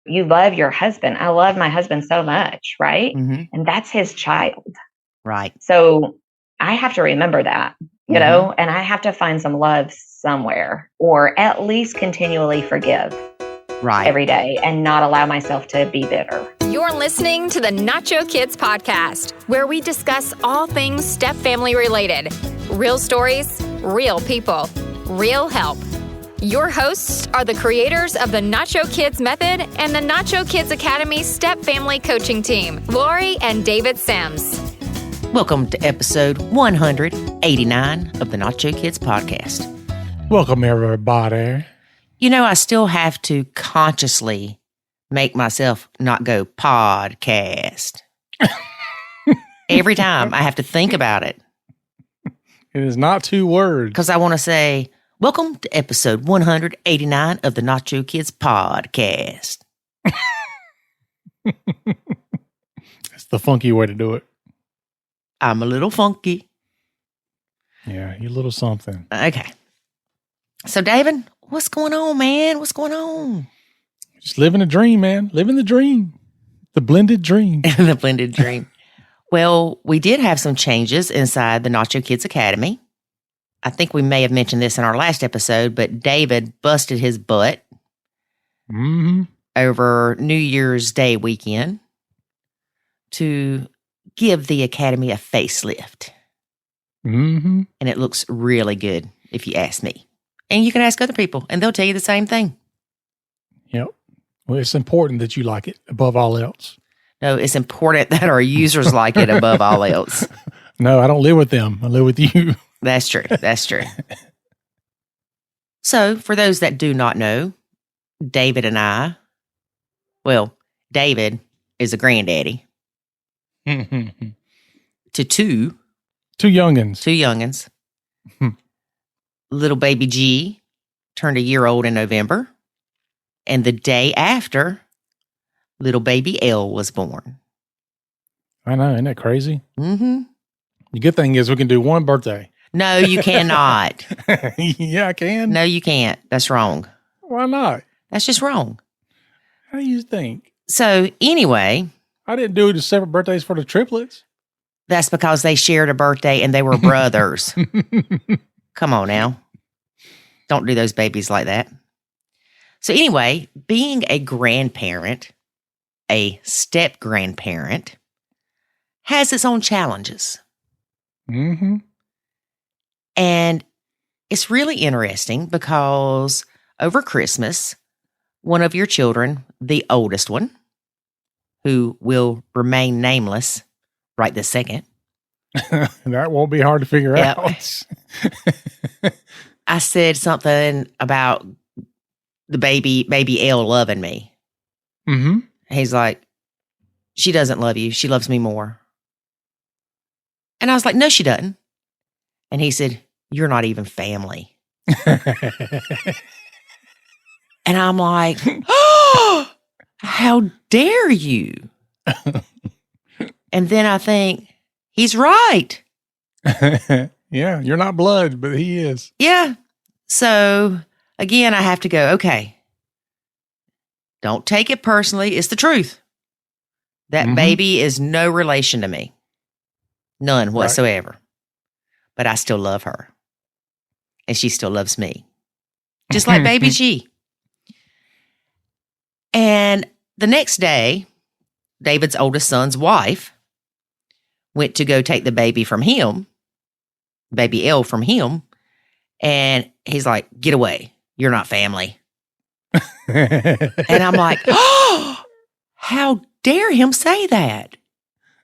you love your husband. I love my husband so much, right? Mm-hmm. And that's his child. Right. So I have to remember that, you know, and I have to find some love somewhere, or at least continually forgive every day and not allow myself to be bitter. You're listening to the Nacho Kids Podcast, where we discuss all things step-family related. Real stories, real people, real help. Your hosts are the creators of the Nacho Kids Method and the Nacho Kids Academy Step-Family Coaching Team, Lori and David Sims. Welcome to episode 189 of the Nacho Kids Podcast. Welcome, everybody. You know, I still have to consciously make myself not go podcast. Every time I have to think about it. It is not 2 words. Because I want to say, welcome to episode 189 of the Nacho Kids Podcast. It's the funky way to do it. I'm a little funky. Yeah, you little something. Okay. So, David, what's going on, man? What's going on? Just living a dream, man. Living the dream. The blended dream. The blended dream. Well, we did have some changes inside the Nacho Kids Academy. I think we may have mentioned this in our last episode, but David busted his butt over New Year's Day weekend to give the Academy a facelift. And it looks really good, if you ask me. And you can ask other people, and they'll tell you the same thing. Yep. Well, it's important that you like it above all else. No, it's important that our users like it above all else. No, I don't live with them. I live with you. That's true. That's true. So, for those that do not know, David and I, well, David is a granddaddy to two youngins. Two youngins. Little baby G turned a year old in November. And the day after, little baby L was born. I know. Isn't that crazy? Mm-hmm. The good thing is we can do one birthday. No, you cannot. Yeah, I can. No, you can't. That's wrong. Why not? That's just wrong. How do you think? So anyway. I didn't do it as separate birthdays for the triplets. That's because they shared a birthday and they were brothers. Come on now. Don't do those babies like that. So anyway, being a grandparent, a step-grandparent, has its own challenges. And it's really interesting because over Christmas, one of your children, the oldest one, who will remain nameless right this second. That won't be hard to figure out. I said something about the baby L loving me. He's like, she doesn't love you. She loves me more. And I was like, no, she doesn't. And he said, you're not even family. And I'm like, oh, how dare you? And then I think, he's right. Yeah, you're not blood, but he is. Yeah. So, again, I have to go, okay, don't take it personally. It's the truth. That baby is no relation to me. None whatsoever. Right. But I still love her. And she still loves me. Just like baby G. And the next day, David's oldest son's wife went to go take the baby from him, baby L from him, and he's like, get away. You're not family. And I'm like, oh, how dare him say that?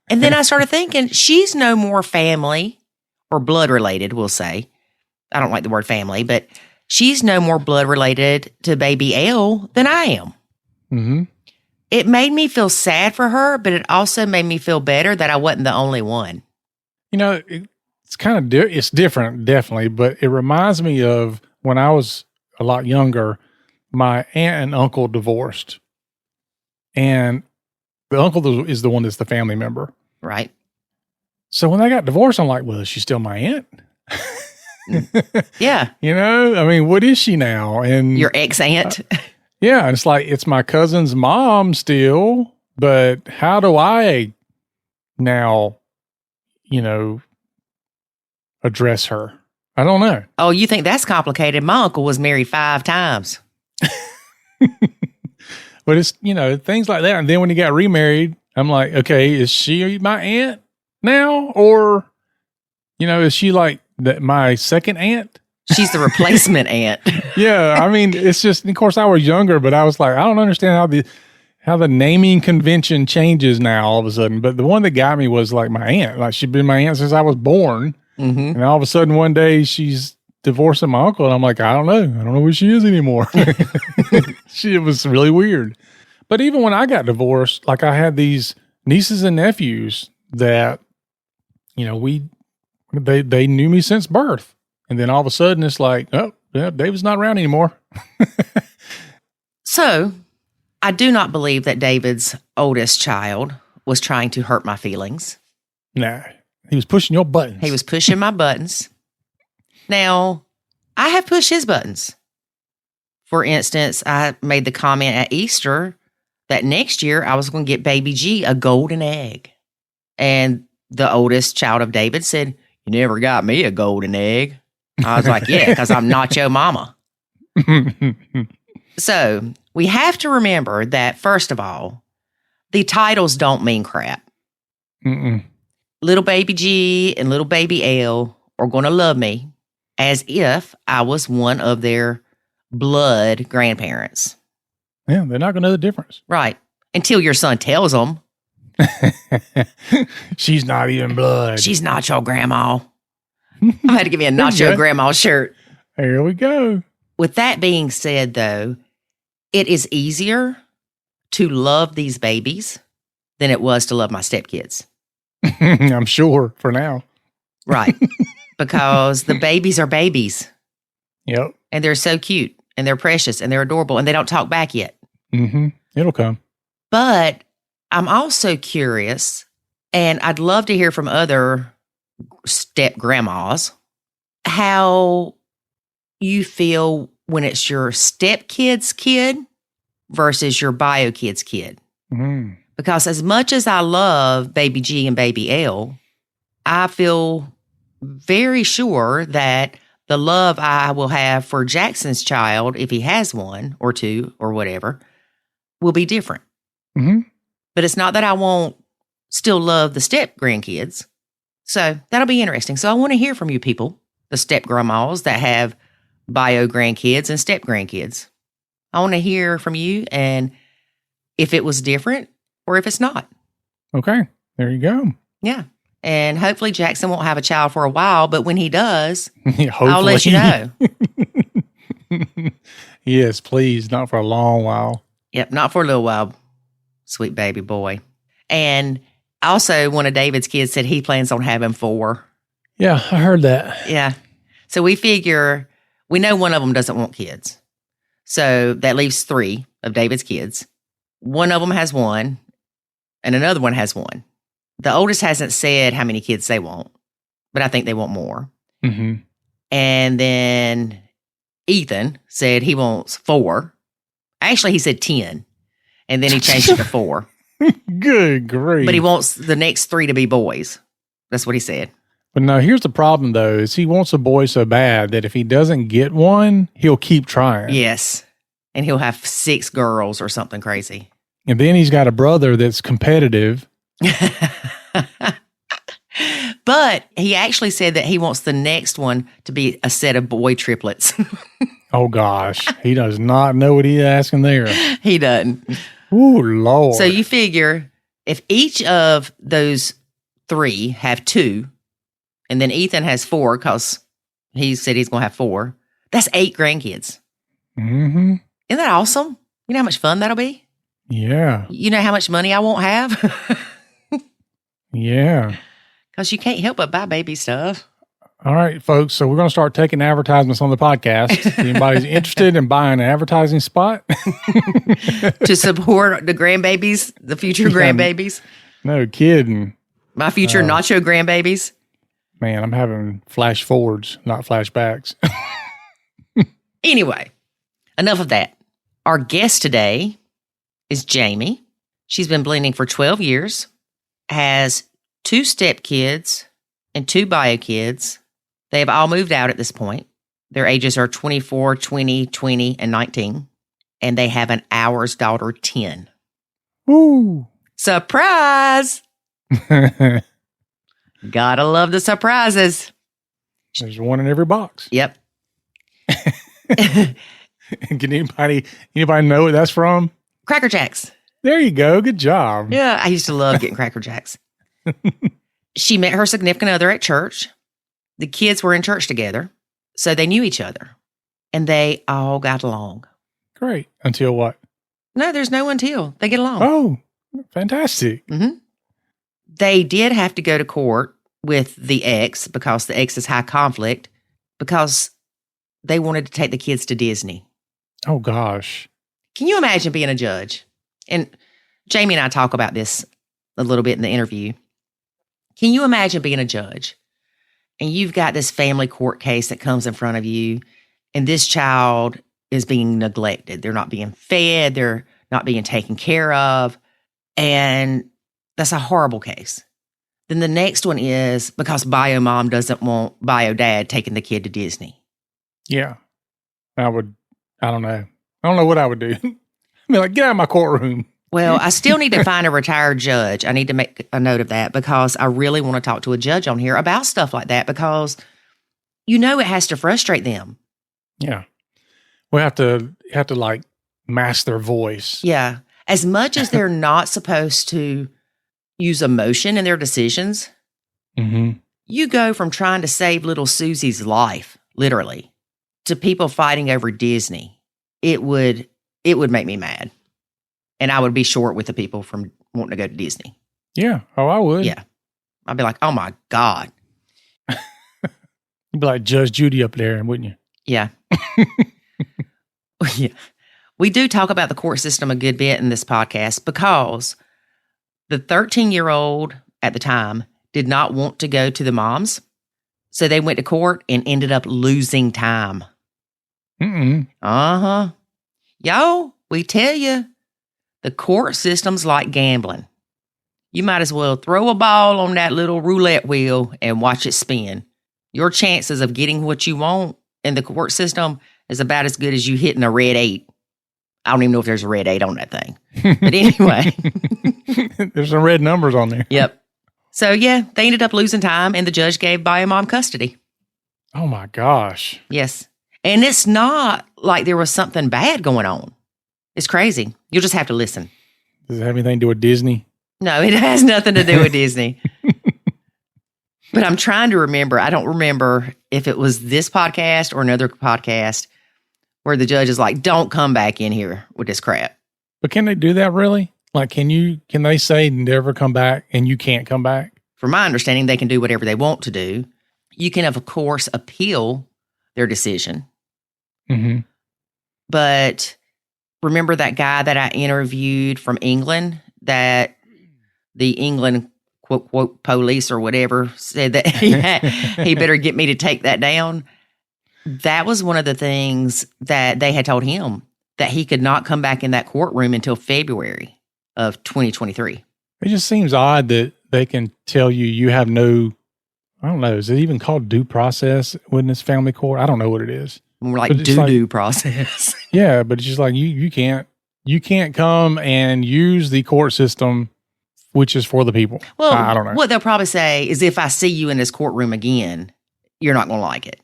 And then I started thinking, she's no more family or blood related, we'll say. I don't like the word family, but she's no more blood related to baby L than I am. It made me feel sad for her, but it also made me feel better that I wasn't the only one. You know, it's kind of it's different, definitely, but it reminds me of when I was a lot younger, my aunt and uncle divorced. And the uncle is the one that's the family member. Right. So when they got divorced, I'm like, well, is she still my aunt? Yeah. You know, I mean, what is she now? And your ex-aunt. Yeah, it's like it's my cousin's mom still, but how do I now, address her? I don't know. Oh, you think that's complicated? My uncle was married 5 times. But it's, things like that. And then when he got remarried, I'm like, okay, is she my aunt now? Or, is she like my second aunt? She's the replacement aunt. Yeah. I mean, it's just, of course I was younger, but I was like, I don't understand how the naming convention changes now all of a sudden. But the one that got me was like my aunt. Like she'd been my aunt since I was born. Mm-hmm. And all of a sudden one day she's divorcing my uncle. And I'm like, I don't know who she is anymore. It was really weird. But even when I got divorced, like I had these nieces and nephews that, they knew me since birth. And then all of a sudden it's like, oh, yeah, David's not around anymore. So I do not believe that David's oldest child was trying to hurt my feelings. Nah, he was pushing your buttons. He was pushing my buttons. Now, I have pushed his buttons. For instance, I made the comment at Easter that next year I was going to get baby G a golden egg. And the oldest child of David said, "You never got me a golden egg." I was like, yeah, because I'm not your mama. So we have to remember that, first of all, the titles don't mean crap. Mm-mm. Little baby G and little baby L are going to love me as if I was one of their blood grandparents. Yeah, they're not going to know the difference. Right. Until your son tells them. She's not even blood. She's not your grandma. I had to give me a not your grandma shirt. There we go. With that being said, though, it is easier to love these babies than it was to love my stepkids. I'm sure for now. Right. Because the babies are babies. Yep. And they're so cute and they're precious and they're adorable and they don't talk back yet. Mm-hmm. It'll come. But I'm also curious, and I'd love to hear from other step grandmas, how you feel when it's your stepkid's kid versus your bio kid's kid. Mm. Because as much as I love baby G and baby L, I feel very sure that the love I will have for Jackson's child, if he has one or two or whatever, will be different. Mm-hmm. But it's not that I won't still love the step grandkids. So that'll be interesting. So I want to hear from you people, the step grandmas that have bio grandkids and step grandkids. I want to hear from you and if it was different or if it's not. Okay, there you go. Yeah. And hopefully Jackson won't have a child for a while, but when he does, I'll let you know. Yes, please. Not for a long while. Yep, not for a little while. Sweet baby boy. And also one of David's kids said he plans on having 4. Yeah, I heard that. Yeah. So we know one of them doesn't want kids. So that leaves 3 of David's kids. One of them has 1 and another one has 1. The oldest hasn't said how many kids they want, but I think they want more. Mm-hmm. And then Ethan said he wants 4. Actually, he said 10. And then he changed it to 4. Good grief. But he wants the next 3 to be boys. That's what he said. But no, here's the problem, though, is he wants a boy so bad that if he doesn't get one, he'll keep trying. Yes. And he'll have 6 girls or something crazy. And then he's got a brother that's competitive. But he actually said that he wants the next one to be a set of boy triplets. Oh, gosh. He does not know what he's asking there. He doesn't. Ooh, Lord. So you figure if each of those 3 have 2, and then Ethan has 4 because he said he's going to have 4, that's 8 grandkids. Mm-hmm. Isn't that awesome? You know how much fun that'll be? Yeah. You know how much money I won't have? Yeah. Because you can't help but buy baby stuff. All right, folks. So we're going to start taking advertisements on the podcast. If anybody's interested in buying an advertising spot to support the grandbabies, the future grandbabies. No kidding. My future nacho grandbabies. Man, I'm having flash forwards, not flashbacks. Anyway, enough of that. Our guest today is Jamie. She's been blending for 12 years, has 2 stepkids and 2 bio kids. They have all moved out at this point. Their ages are 24, 20, 20, and 19. And they have an ours daughter, 10. Ooh. Surprise! Gotta love the surprises. There's one in every box. Yep. Can anybody know what that's from? Cracker Jacks. There you go. Good job. Yeah, I used to love getting Cracker Jacks. She met her significant other at church. The kids were in church together, so they knew each other. And they all got along. Great. Until what? No, there's no until. They get along. Oh, fantastic. Mm-hmm. They did have to go to court with the ex because the ex is high conflict because they wanted to take the kids to Disney. Oh, gosh. Can you imagine being a judge? And Jamie and I talk about this a little bit in the interview. Can you imagine being a judge and you've got this family court case that comes in front of you and this child is being neglected. They're not being fed. They're not being taken care of. And that's a horrible case. Then the next one is because bio mom doesn't want bio dad taking the kid to Disney. Yeah. I don't know. I don't know what I would do. I mean, like, get out of my courtroom. Well, I still need to find a retired judge. I need to make a note of that because I really want to talk to a judge on here about stuff like that because it has to frustrate them. Yeah. We have to like mask their voice. Yeah. As much as they're not supposed to use emotion in their decisions, you go from trying to save little Susie's life, literally, to people fighting over Disney. It would make me mad. And I would be short with the people from wanting to go to Disney. Yeah. Oh, I would. Yeah. I'd be like, oh my God. You'd be like Judge Judy up there, wouldn't you? Yeah. Yeah. We do talk about the court system a good bit in this podcast because the 13-year-old at the time did not want to go to the moms. So they went to court and ended up losing time. Uh-huh. Yo, we tell you, the court system's like gambling. You might as well throw a ball on that little roulette wheel and watch it spin. Your chances of getting what you want in the court system is about as good as you hitting a red 8. I don't even know if there's a red 8 on that thing. But anyway. There's some red numbers on there. Yep. So, yeah, they ended up losing time, and the judge gave bio mom custody. Oh, my gosh. Yes. And it's not like there was something bad going on. It's crazy. You'll just have to listen. Does it have anything to do with Disney? No, it has nothing to do with Disney. But I'm trying to remember. I don't remember if it was this podcast or another podcast where the judge is like, don't come back in here with this crap. But can they do that really? Like, can they say never come back and you can't come back? From my understanding, they can do whatever they want to do. You can, of course, appeal their decision. But remember that guy that I interviewed from England that the England quote, quote, police or whatever said that he better get me to take that down? That was one of the things that they had told him, that he could not come back in that courtroom until February of 2023. It just seems odd that they can tell you have no, I don't know, is it even called due process within this family court? I don't know what it is. More like due process. Yeah, but it's just like you can't come and use the court system, which is for the people. Well, I don't know. What they'll probably say is if I see you in this courtroom again, you're not going to like it.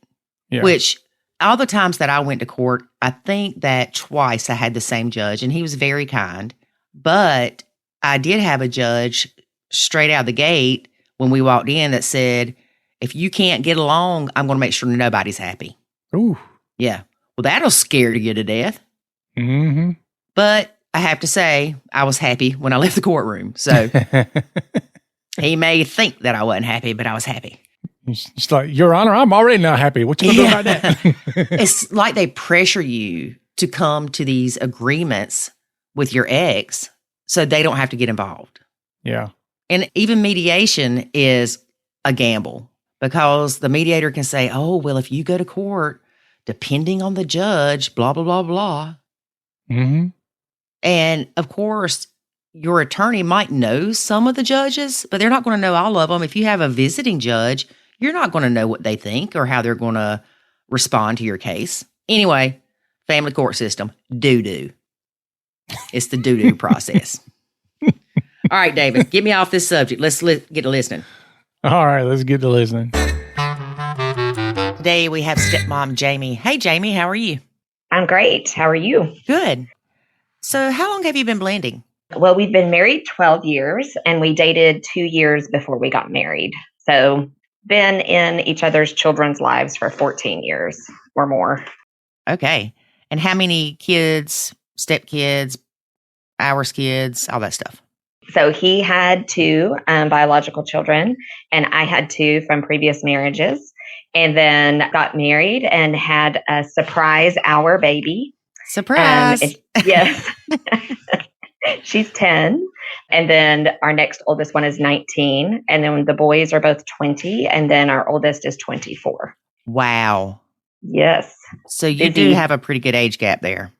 Yeah. Which all the times that I went to court, I think that twice I had the same judge and he was very kind. But I did have a judge straight out of the gate when we walked in that said, if you can't get along, I'm going to make sure nobody's happy. Ooh. Yeah. Well, that'll scare you to death. But I have to say, I was happy when I left the courtroom. So he may think that I wasn't happy, but I was happy. It's like, Your Honor, I'm already not happy. What you going to do about that? It's like they pressure you to come to these agreements with your ex so they don't have to get involved. Yeah. And even mediation is a gamble because the mediator can say, oh, well, if you go to court, depending on the judge, blah, blah, blah, blah. Mm-hmm. And of course, your attorney might know some of the judges, but they're not going to know all of them. If you have a visiting judge, you're not going to know what they think or how they're going to respond to your case. Anyway, family court system, doo-doo. It's the doo-doo process. All right, David, get me off this subject. Let's get to listening. All right, let's get to listening. Today we have stepmom Jamie. Hey, Jamie, how are you? I'm great. How are you? Good. So how long have you been blending? Well, we've been married 12 years and we dated 2 years before we got married. So been in each other's children's lives for 14 years or more. Okay. And how many kids, stepkids, ours kids, all that stuff? So he had 2 biological children and I had 2 from previous marriages, and then got married and had a surprise our baby. Surprise. Yes. She's 10. And then our next oldest one is 19. And then the boys are both 20. And then our oldest is 24. Wow. Yes. So you do have a pretty good age gap there.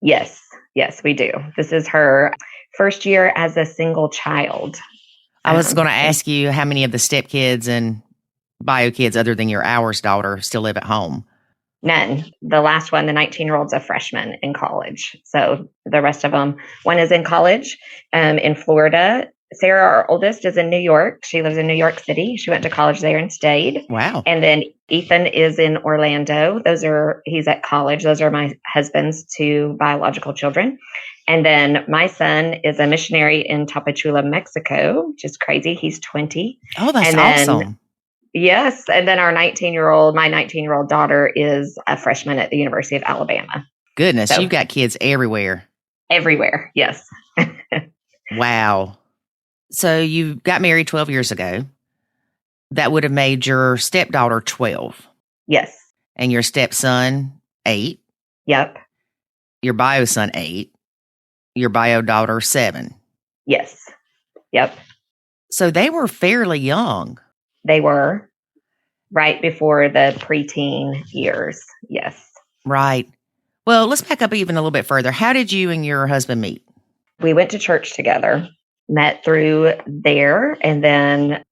Yes. Yes, we do. This is her first year as a single child. I was going to ask you how many of the stepkids and bio kids other than your ours daughter still live at home. None. The last one, the 19-year-old's a freshman in college. So the rest of them, one is in college in Florida. Sarah, our oldest, is in New York. She lives in New York City. She went to college there and stayed. Wow. And then Ethan is in Orlando. He's at college. Those are my husband's 2 biological children. And then my son is a missionary in Tapachula, Mexico, which is crazy. He's 20. Oh, that's awesome. Yes. And then my 19-year-old daughter is a freshman at the University of Alabama. Goodness, so, you've got kids everywhere. Everywhere. Yes. Wow. So you got married 12 years ago. That would have made your stepdaughter 12. Yes. And your stepson 8. Yep. Your bio son 8. Your bio daughter 7. Yes. Yep. So they were fairly young. They were right before the preteen years. Yes. Right. Well, let's back up even a little bit further. How did you and your husband meet? We went to church together, met through there, and then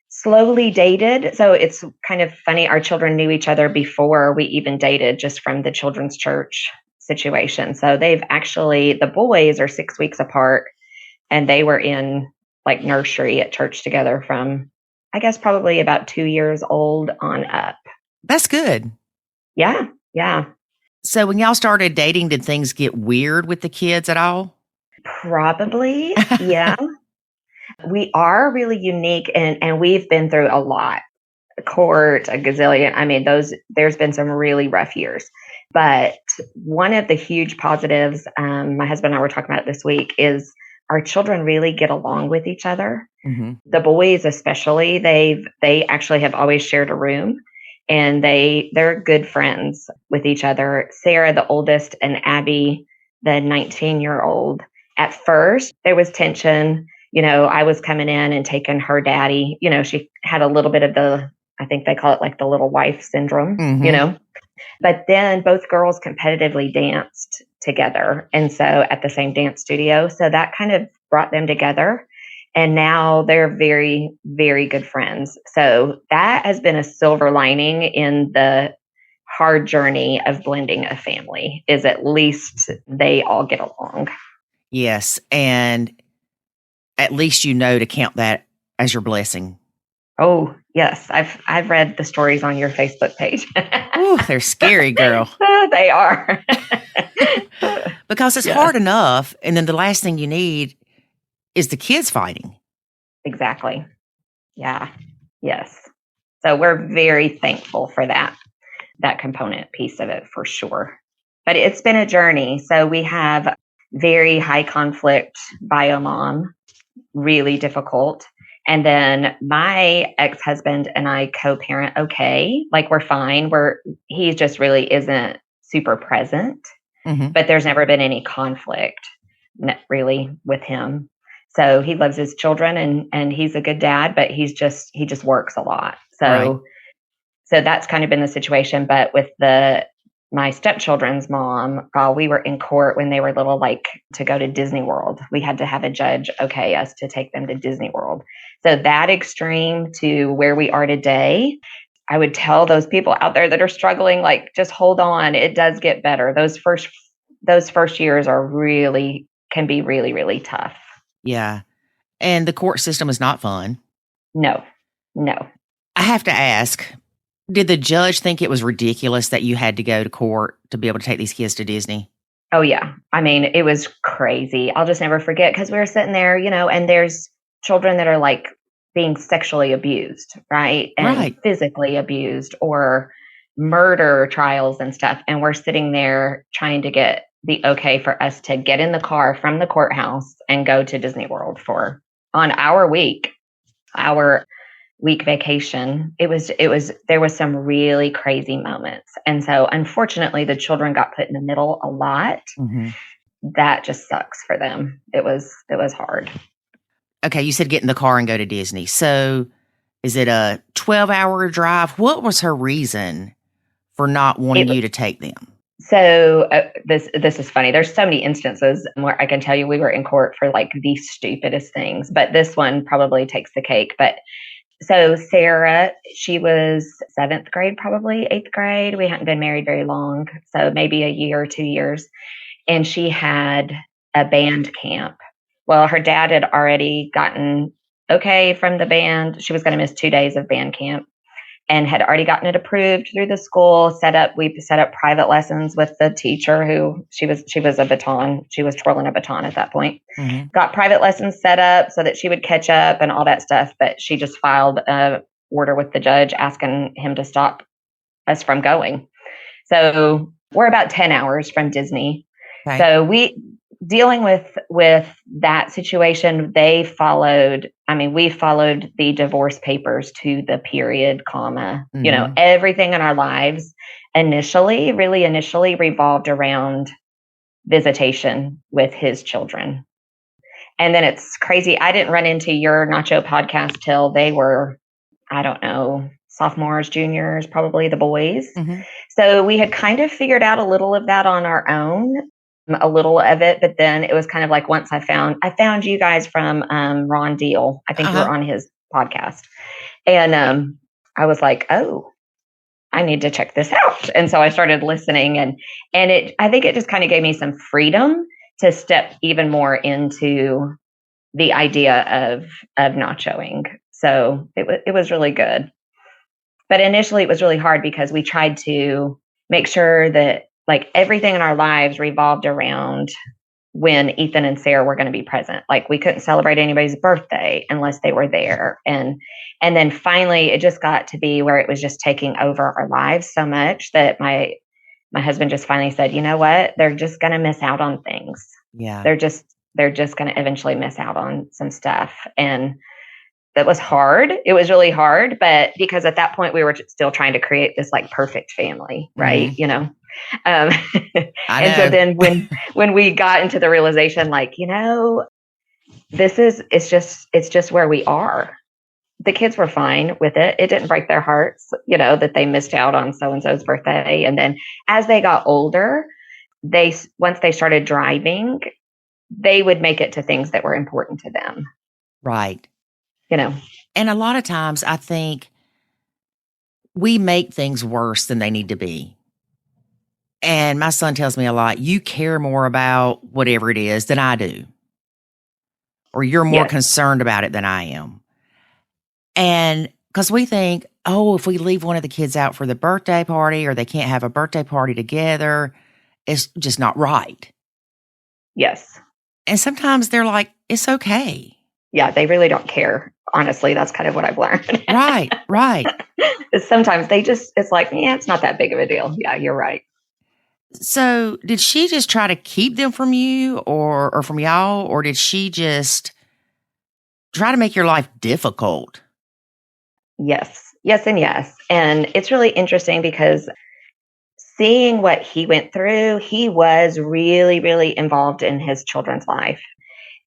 slowly dated. So it's kind of funny. Our children knew each other before we even dated, just from the children's church situation. So the boys are 6 weeks apart, and they were in like nursery at church together from, I guess, probably about 2 years old on up. That's good. Yeah. Yeah. So when y'all started dating, did things get weird with the kids at all? Probably. Yeah. We are really unique and we've been through a lot. Court, a gazillion. I mean, there's been some really rough years. But one of the huge positives, my husband and I were talking about this week, is our children really get along with each other. Mm-hmm. The boys especially, they actually have always shared a room, and they're good friends with each other. Sarah, the oldest, and Abby, the 19-year-old. At first, there was tension. I was coming in and taking her daddy. She had a little bit of I think they call it like the little wife syndrome, mm-hmm. But then both girls competitively danced together. And so at the same dance studio. So that kind of brought them together. And now they're very, very good friends. So that has been a silver lining in the hard journey of blending a family, is at least they all get along. Yes. And at least to count that as your blessing. Oh, yes. I've read the stories on your Facebook page. Ooh, they're scary, girl. They are. Because it's hard enough. And then the last thing you need is the kids fighting. Exactly. Yeah. Yes. So we're very thankful for that component piece of it, for sure. But it's been a journey. So we have very high conflict bio mom, really difficult. And then my ex-husband and I co-parent okay. Like we're fine. He just really isn't super present, mm-hmm. but there's never been any conflict really with him. So he loves his children and he's a good dad, but he just works a lot. So, So that's kind of been the situation. But with the my stepchildren's mom, while we were in court when they were little, like to go to Disney World. We had to have a judge okay us to take them to Disney World. So that extreme to where we are today, I would tell those people out there that are struggling, like, just hold on. It does get better. Those first years can be really, really tough. Yeah. And the court system is not fun. No. I have to ask, did the judge think it was ridiculous that you had to go to court to be able to take these kids to Disney? Oh, yeah. I mean, it was crazy. I'll just never forget, because we were sitting there, and there's children that are like being sexually abused, right? And physically abused, or murder trials and stuff. And we're sitting there trying to get the okay for us to get in the car from the courthouse and go to Disney World on our week vacation. There was some really crazy moments. And so unfortunately the children got put in the middle a lot. Mm-hmm. That just sucks for them. It was hard. Okay. You said get in the car and go to Disney. So is it a 12-hour drive? What was her reason for not wanting you to take them? So this is funny. There's so many instances where I can tell you we were in court for like the stupidest things, but this one probably takes the cake. But so Sarah, she was 7th grade, probably 8th grade. We hadn't been married very long, so maybe a year or 2 years. And she had a band camp. Well, her dad had already gotten okay from the band. She was going to miss 2 days of band camp and had already gotten it approved through the school. We set up private lessons with the teacher who she was a baton. She was twirling a baton at that point. Mm-hmm. Got private lessons set up so that she would catch up and all that stuff. But she just filed an order with the judge asking him to stop us from going. So we're about 10 hours from Disney. Right. So dealing with that situation, we followed the divorce papers to the period, comma, mm-hmm. Everything in our lives initially revolved around visitation with his children. And then it's crazy. I didn't run into your Nacho podcast till they were, I don't know, sophomores, juniors, probably the boys. Mm-hmm. So we had kind of figured out a little of that on our own. A little of it, but then it was kind of like once I found you guys from Ron Deal. I think you were on his podcast, and I was like, oh, I need to check this out. And so I started listening, and I think it just kind of gave me some freedom to step even more into the idea of nachoing. So it was really good, but initially it was really hard because we tried to make sure that like everything in our lives revolved around when Ethan and Sarah were going to be present. Like we couldn't celebrate anybody's birthday unless they were there. And then finally it just got to be where it was just taking over our lives so much that my husband just finally said, you know what? They're just going to miss out on things. Yeah. They're just going to eventually miss out on some stuff. And that was hard. It was really hard, but because at that point we were still trying to create this like perfect family, right? Mm-hmm. And so then when we got into the realization, like, it's just where we are. The kids were fine with it. It didn't break their hearts, that they missed out on so-and-so's birthday. And then as they got older, once they started driving, they would make it to things that were important to them. Right. And a lot of times I think we make things worse than they need to be. And my son tells me a lot, you care more about whatever it is than I do. Or you're more concerned about it than I am. And because we think, oh, if we leave one of the kids out for the birthday party or they can't have a birthday party together, it's just not right. Yes. And sometimes they're like, it's okay. Yeah, they really don't care. Honestly, that's kind of what I've learned. Right. Sometimes it's like, it's not that big of a deal. Yeah, you're right. So did she just try to keep them from you or from y'all? Or did she just try to make your life difficult? Yes, and yes. And it's really interesting because seeing what he went through, he was really, really involved in his children's life.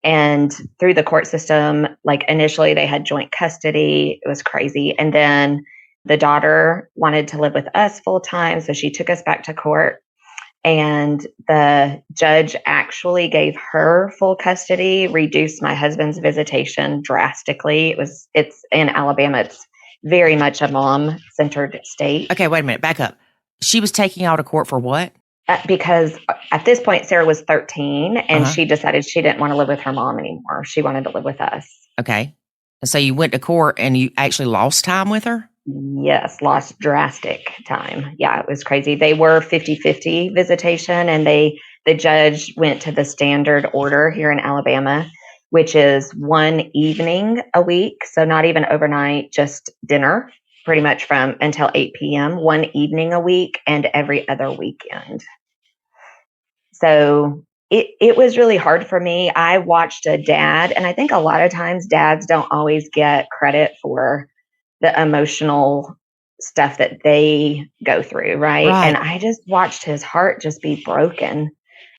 And through the court system, like initially they had joint custody. It was crazy. And then The daughter wanted to live with us full time, so she took us back to court. And the judge actually gave her full custody, reduced my husband's visitation drastically. It's in Alabama. It's very much a mom-centered state. Okay, wait a minute. Back up. She was taking y'all to court for what? Because at this point, Sarah was 13, and she decided she didn't want to live with her mom anymore. She wanted to live with us. Okay. So you went to court and you actually lost time with her? Yes, lost drastic time. Yeah, it was crazy. They were 50-50 visitation, and the judge went to the standard order here in Alabama, which is one evening a week. So not even overnight, just dinner, pretty much from until 8 p.m., one evening a week and every other weekend. So it was really hard for me. I watched a dad, and I think a lot of times dads don't always get credit for the emotional stuff that they go through, right? And I just watched his heart just be broken.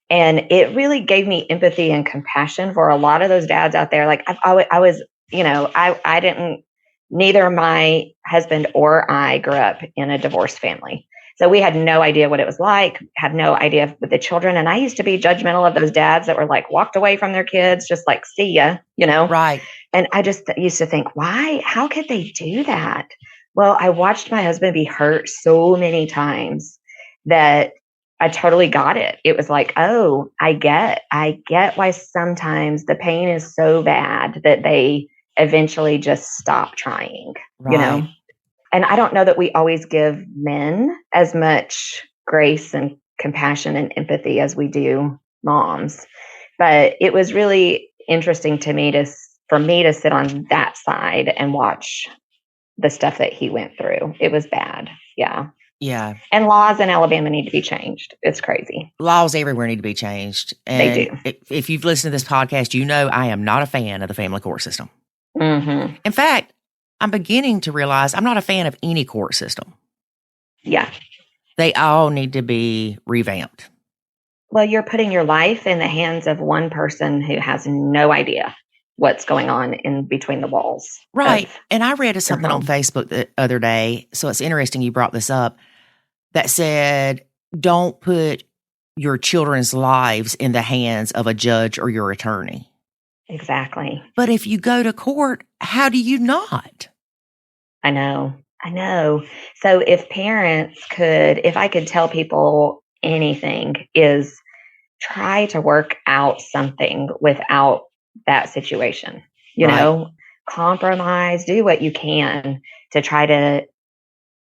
And it really gave me empathy and compassion for a lot of those dads out there. Like I was, I didn't, neither my husband or I grew up in a divorced family. So we had no idea what it was like, had no idea with the children. And I used to be judgmental of those dads that were like walked away from their kids, just like, see ya, Right. And I just used to think, why? How could they do that? Well, I watched my husband be hurt so many times that I totally got it. It was like, oh, I get why sometimes the pain is so bad that they eventually just stop trying, And I don't know that we always give men as much grace and compassion and empathy as we do moms. But it was really interesting to me for me to sit on that side and watch the stuff that he went through. It was bad. Yeah. Yeah. And laws in Alabama need to be changed. It's crazy. Laws everywhere need to be changed. And they do. If you've listened to this podcast, you know I am not a fan of the family court system. Mm-hmm. In fact, I'm beginning to realize I'm not a fan of any court system. Yeah. They all need to be revamped. Well, you're putting your life in the hands of one person who has no idea what's going on in between the walls. Right. And I read something on Facebook the other day, so it's interesting you brought this up, that said, don't put your children's lives in the hands of a judge or your attorney. Exactly. But if you go to court, how do you not? I know. So if I could tell people anything, is try to work out something without that situation, compromise, do what you can to try to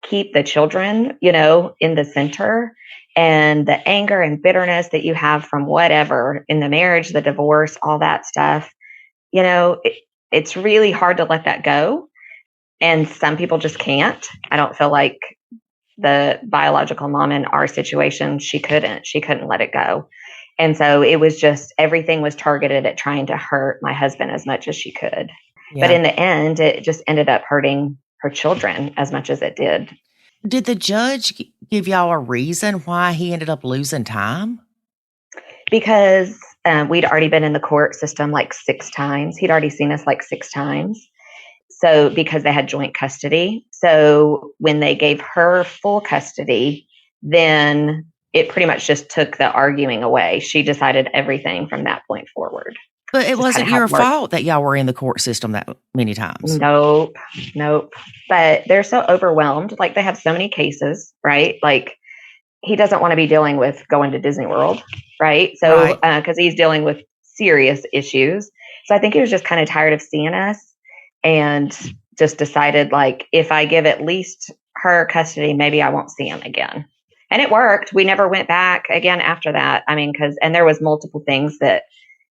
keep the children, in the center, and the anger and bitterness that you have from whatever in the marriage, the divorce, all that stuff, it's really hard to let that go. And some people just can't. I don't feel like the biological mom in our situation, she couldn't let it go. And so it was just, everything was targeted at trying to hurt my husband as much as she could. Yeah. But in the end, it just ended up hurting her children as much as it did. Did the judge give y'all a reason why he ended up losing time? Because we'd already been in the court system like 6 times. He'd already seen us like 6 times. So because they had joint custody. So when they gave her full custody, then it pretty much just took the arguing away. She decided everything from that point forward. But it wasn't your fault that y'all were in the court system that many times. Nope. But they're so overwhelmed. Like, they have so many cases, right? Like, he doesn't want to be dealing with going to Disney World, right? So, because he's dealing with serious issues. So I think he was just kind of tired of seeing us and just decided, like, if I give at least her custody, maybe I won't see him again. And it worked. We never went back again after that. I mean, and there was multiple things that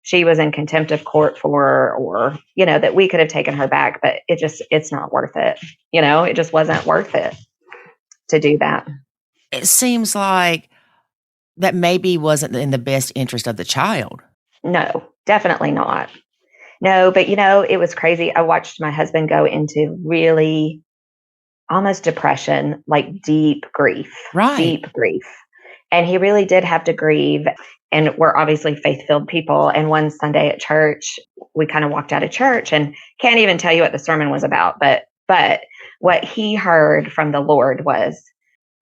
she was in contempt of court for, or, that we could have taken her back, but it's not worth it. It just wasn't worth it to do that. It seems like that maybe wasn't in the best interest of the child. No, definitely not. No, but it was crazy. I watched my husband go into really almost depression, like deep grief. Right. Deep grief. And he really did have to grieve. And we're obviously faith-filled people. And one Sunday at church, we kind of walked out of church, and can't even tell you what the sermon was about. But what he heard from the Lord was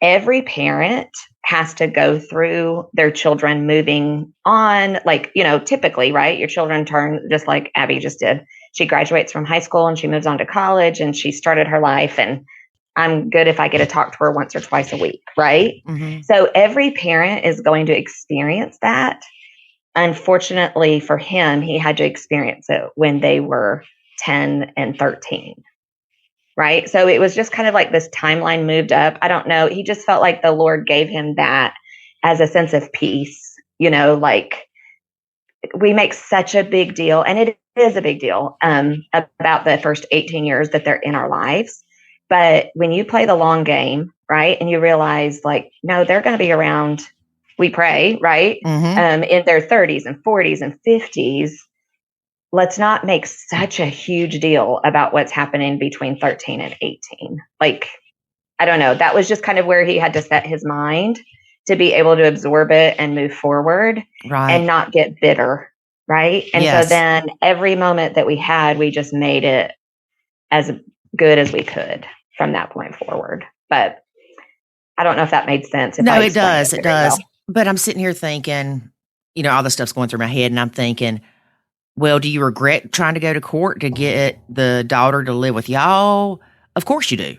every parent has to go through their children moving on. Like, typically, right? Your children turn just like Abby just did. She graduates from high school and she moves on to college and she started her life. And I'm good if I get to talk to her once or twice a week, right? Mm-hmm. So every parent is going to experience that. Unfortunately for him, he had to experience it when they were 10 and 13. Right. So it was just kind of like this timeline moved up. I don't know. He just felt like the Lord gave him that as a sense of peace, like we make such a big deal, and it is a big deal about the first 18 years that they're in our lives. But when you play the long game, right, and you realize like, no, they're going to be around, we pray, right, in their 30s and 40s and 50s. Let's not make such a huge deal about what's happening between 13 and 18. Like, I don't know. That was just kind of where he had to set his mind to be able to absorb it and move forward and not get bitter. Right. And so then every moment that we had, we just made it as good as we could from that point forward. But I don't know if that made sense. No, it does. It does. Well. But I'm sitting here thinking, all the stuff's going through my head, and I'm thinking, well, do you regret trying to go to court to get the daughter to live with y'all? Of course you do.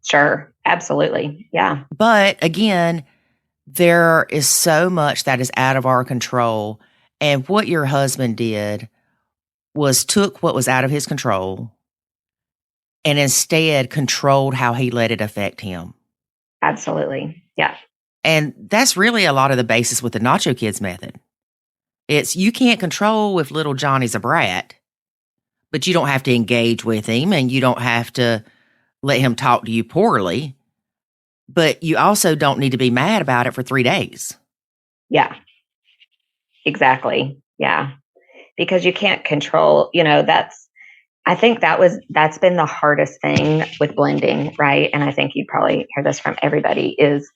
Sure. Absolutely. Yeah. But again, there is so much that is out of our control. And what your husband did was took what was out of his control and instead controlled how he let it affect him. Absolutely. Yeah. And that's really a lot of the basis with the Nacho Kids method. It's you can't control if little Johnny's a brat, but you don't have to engage with him and you don't have to let him talk to you poorly, but you also don't need to be mad about it for 3 days. Yeah, exactly. Yeah. Because you can't control, I think that's been the hardest thing with blending, right? And I think you probably hear this from everybody is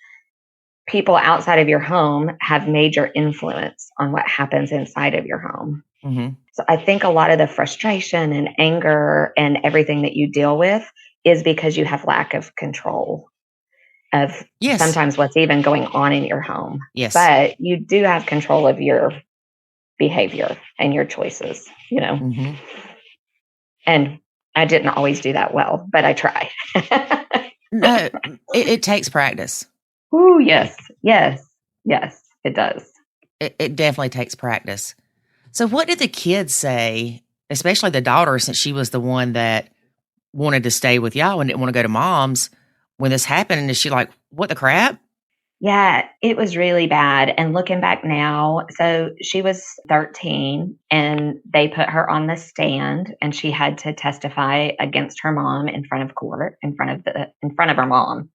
people outside of your home have major influence on what happens inside of your home. Mm-hmm. So I think a lot of the frustration and anger and everything that you deal with is because you have lack of control of sometimes what's even going on in your home. Yes. But you do have control of your behavior and your choices, Mm-hmm. And I didn't always do that well, but I try. No, it takes practice. Ooh, yes, it does. It definitely takes practice. So what did the kids say, especially the daughter, since she was the one that wanted to stay with y'all and didn't want to go to mom's when this happened? And is she like, what the crap? Yeah, it was really bad. And looking back now, so she was 13 and they put her on the stand and she had to testify against her mom in front of court, in front of her mom.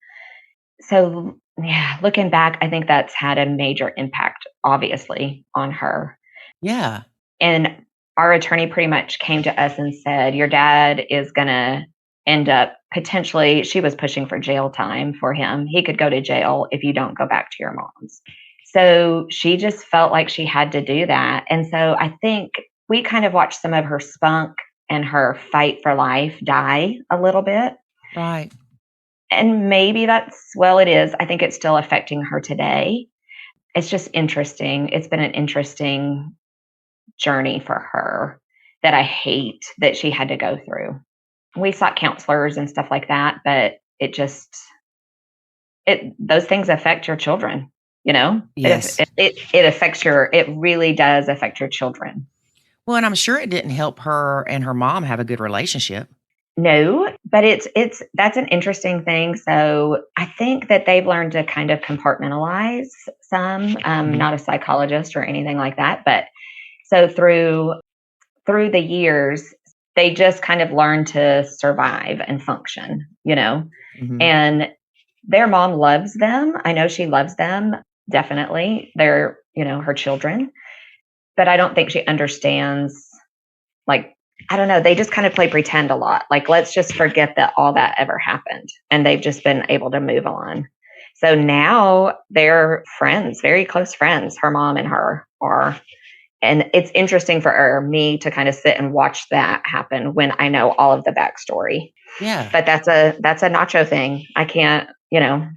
So yeah, looking back, I think that's had a major impact, obviously, on her. Yeah. And our attorney pretty much came to us and said, your dad is going to end up potentially, she was pushing for jail time for him. He could go to jail if you don't go back to your mom's. So she just felt like she had to do that. And so I think we kind of watched some of her spunk and her fight for life die a little bit. Right. And maybe it is. I think it's still affecting her today. It's just interesting. It's been an interesting journey for her that I hate that she had to go through. We sought counselors and stuff like that, but those things affect your children, Yes. It really does affect your children. Well, and I'm sure it didn't help her and her mom have a good relationship. No, but that's an interesting thing. So I think that they've learned to kind of compartmentalize some, not a psychologist or anything like that, but so through the years, they just kind of learned to survive and function, Mm-hmm. and their mom loves them. I know she loves them. Definitely. They're, her children, but I don't think she understands, like, I don't know. They just kind of play pretend a lot. Like, let's just forget that all that ever happened. And they've just been able to move on. So now they're friends, very close friends. Her mom and her are, And it's interesting for me to kind of sit and watch that happen when I know all of the backstory. Yeah. But that's a Nacho thing. I can't,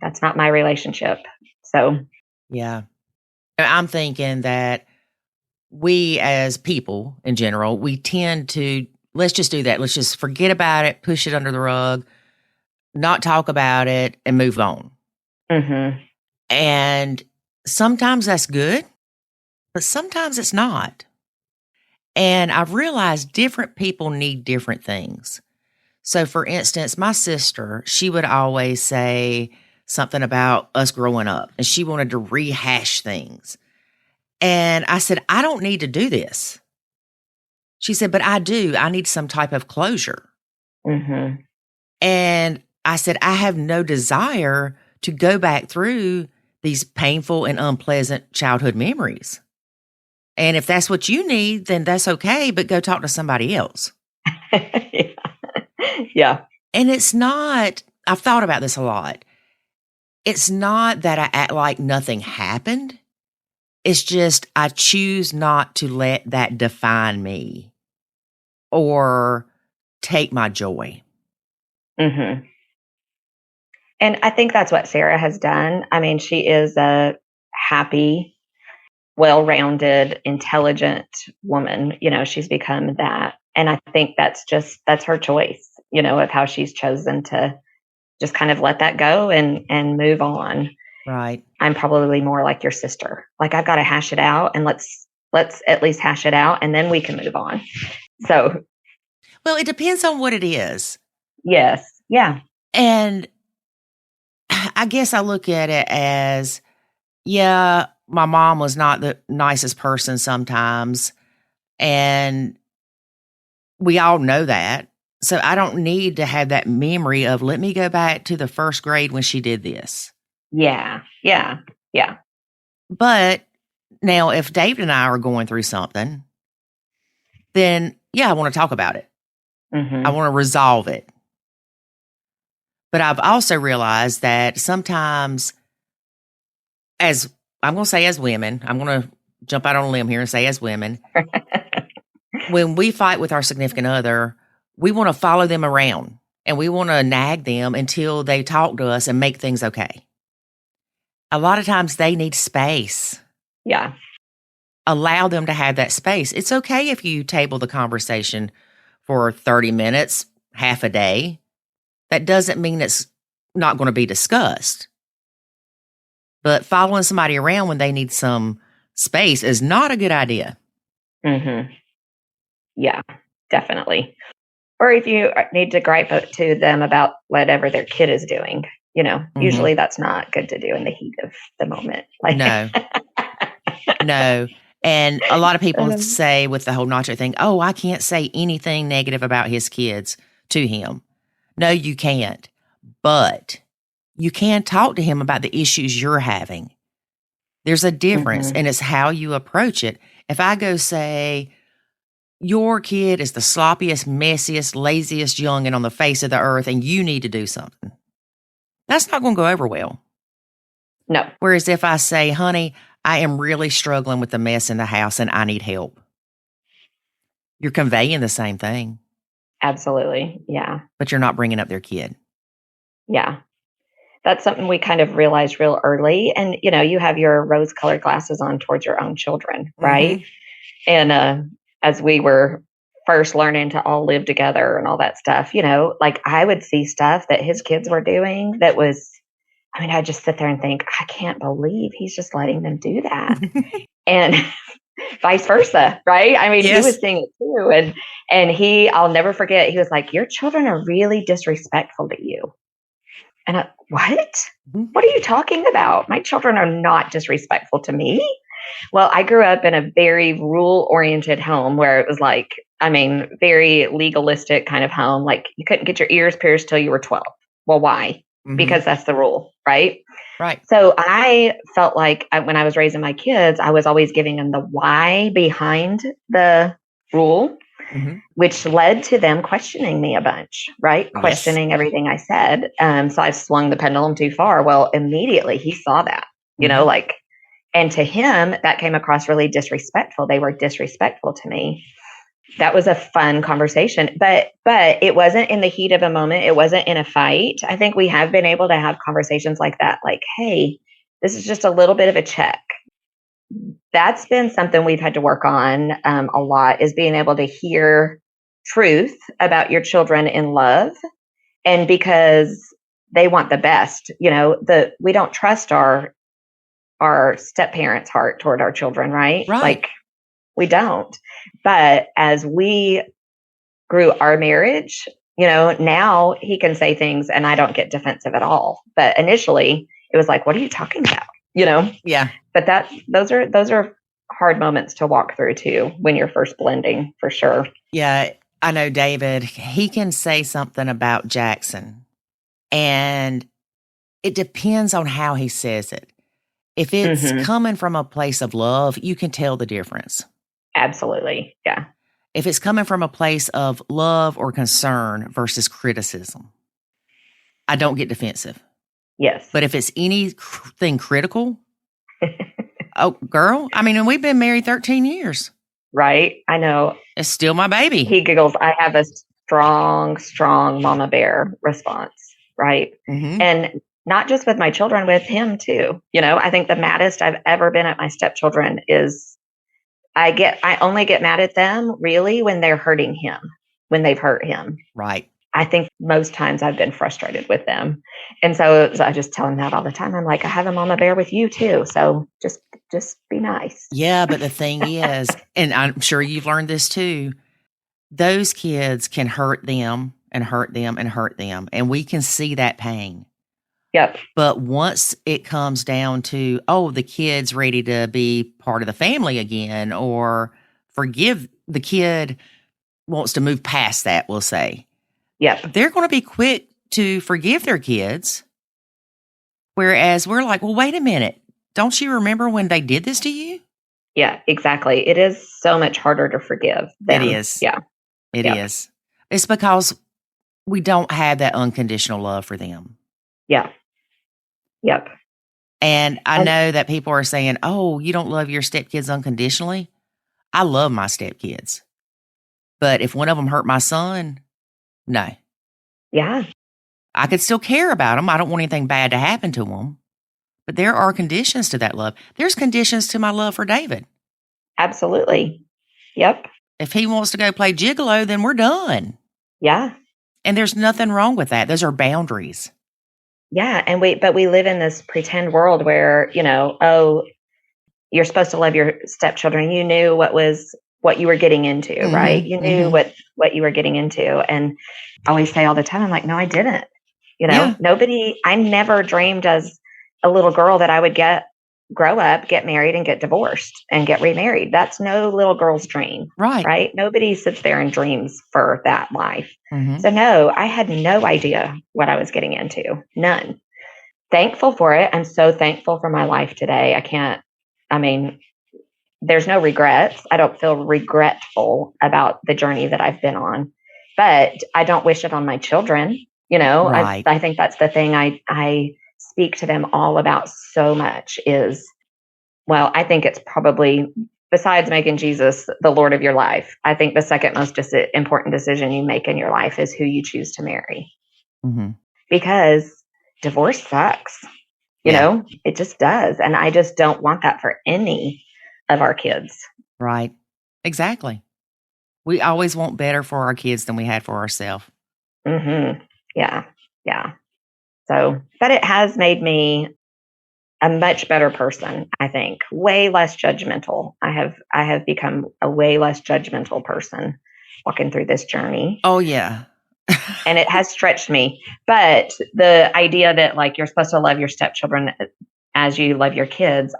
that's not my relationship. So. Yeah. I'm thinking that we as people in general, we tend to, let's just do that. Let's just forget about it, push it under the rug, not talk about it, and move on. Mm-hmm. And sometimes that's good, but sometimes it's not. And I've realized different people need different things. So for instance, my sister, she would always say something about us growing up, and she wanted to rehash things. And I said, I don't need to do this. She said, but I do. I need some type of closure. Mm-hmm. And I said, I have no desire to go back through these painful and unpleasant childhood memories. And if that's what you need, then that's okay, but go talk to somebody else. Yeah. And it's not, I've thought about this a lot. It's not that I act like nothing happened. It's just I choose not to let that define me or take my joy. Mm-hmm. And I think that's what Sarah has done. I mean, she is a happy, well-rounded, intelligent woman. She's become that. And I think that's her choice, of how she's chosen to just kind of let that go and move on. Right. I'm probably more like your sister. Like, I've got to hash it out, and let's at least hash it out, and then we can move on. So. Well, it depends on what it is. Yes. Yeah. And I guess I look at it as, yeah, my mom was not the nicest person sometimes. And we all know that. So I don't need to have that memory of, let me go back to the first grade when she did this. Yeah. Yeah. Yeah. But now if David and I are going through something, then yeah, I want to talk about it. Mm-hmm. I want to resolve it. But I've also realized that sometimes, as I'm going to say as women, I'm going to jump out on a limb here and say as women, when we fight with our significant other, we want to follow them around and we want to nag them until they talk to us and make things okay. A lot of times they need space. Yeah. Allow them to have that space. It's okay if you table the conversation for 30 minutes, half a day. That doesn't mean it's not going to be discussed. But following somebody around when they need some space is not a good idea. Mm-hmm. Yeah, definitely. Or if you need to gripe to them about whatever their kid is doing, usually that's not good to do in the heat of the moment. No. No. And a lot of people say with the whole Nacho thing, oh, I can't say anything negative about his kids to him. No, you can't. But you can talk to him about the issues you're having. There's a difference, and it's how you approach it. If I go say, your kid is the sloppiest, messiest, laziest youngin' on the face of the earth, and you need to do something, that's not going to go over well. No. Whereas if I say, honey, I am really struggling with the mess in the house and I need help, you're conveying the same thing. Absolutely. Yeah. But you're not bringing up their kid. Yeah. That's something we kind of realized real early. And, you have your rose-colored glasses on towards your own children, right? Mm-hmm. And as we were first learning to all live together and all that stuff, I would see stuff that his kids were doing that was, I'd just sit there and think, I can't believe he's just letting them do that. And vice versa, right? Yes. He was seeing it too. And I'll never forget, he was like, your children are really disrespectful to you. And what? What are you talking about? My children are not disrespectful to me. Well, I grew up in a very rule-oriented home where it was very legalistic kind of home. Like, you couldn't get your ears pierced till you were 12. Well, why? Mm-hmm. Because that's the rule, right? Right. So I felt like when I was raising my kids, I was always giving them the why behind the rule, which led to them questioning me a bunch, right? Yes. Questioning everything I said. So I swung the pendulum too far. Well, immediately he saw that, And to him, that came across really disrespectful. They were disrespectful to me. That was a fun conversation, but it wasn't in the heat of a moment. It wasn't in a fight. I think we have been able to have conversations like that. Like, hey, this is just a little bit of a check. That's been something we've had to work on a lot, is being able to hear truth about your children in love. And because they want the best, we don't trust our step parents' heart toward our children, right? Like, we don't. But as we grew our marriage, now he can say things and I don't get defensive at all. But initially it was like, what are you talking about? Yeah. But those are hard moments to walk through too, when you're first blending, for sure. Yeah. I know David, he can say something about Jackson, and it depends on how he says it. If it's coming from a place of love, you can tell the difference. Absolutely. Yeah. If it's coming from a place of love or concern versus criticism, I don't get defensive. Yes. But if it's anything critical, oh, girl, I mean, and we've been married 13 years. Right. I know. It's still my baby. He giggles. I have a strong mama bear response. Right. Mm-hmm. And not just with my children, with him too. I think the maddest I've ever been at my stepchildren is I only get mad at them really when they're hurting him, when they've hurt him. Right. I think most times I've been frustrated with them. And so I just tell him that all the time. I'm like, I have a mama bear with you too. So just be nice. Yeah. But the thing is, and I'm sure you've learned this too, those kids can hurt them and hurt them and hurt them. And we can see that pain. Yep. But once it comes down to, the kid's ready to be part of the family again, or forgive, the kid wants to move past that, we'll say. Yep. They're going to be quick to forgive their kids. Whereas we're like, well, wait a minute. Don't you remember when they did this to you? Yeah, exactly. It is so much harder to forgive them. It is. Yeah. It is. It's because we don't have that unconditional love for them. Yeah. Yep. And I know that people are saying, oh, you don't love your stepkids unconditionally. I love my stepkids. But if one of them hurt my son, no. Yeah. I could still care about them. I don't want anything bad to happen to them. But there are conditions to that love. There's conditions to my love for David. Absolutely. Yep. If he wants to go play gigolo, then we're done. Yeah. And there's nothing wrong with that. Those are boundaries. Yeah. And we live in this pretend world where, you're supposed to love your stepchildren. You knew what you were getting into, right? You knew what you were getting into. And I always say all the time, I'm like, no, I didn't. I never dreamed as a little girl that I would grow up, get married and get divorced and get remarried. That's no little girl's dream. Right. Nobody sits there and dreams for that life. So no, I had no idea what I was getting into. None. Thankful for it. I'm so thankful for my life today. There's no regrets. I don't feel regretful about the journey that I've been on, but I don't wish it on my children. Right. I think that's the thing I speak to them all about so much is, I think it's probably, besides making Jesus the Lord of your life, I think the second most important decision you make in your life is who you choose to marry. Because divorce sucks. It just does. And I just don't want that for any of our kids. Right. Exactly. We always want better for our kids than we had for ourselves. Yeah. Yeah. So, but it has made me a much better person, I think. Way less judgmental. I have become a way less judgmental person walking through this journey. Oh, yeah. And it has stretched me. But the idea that like you're supposed to love your stepchildren as you love your kids,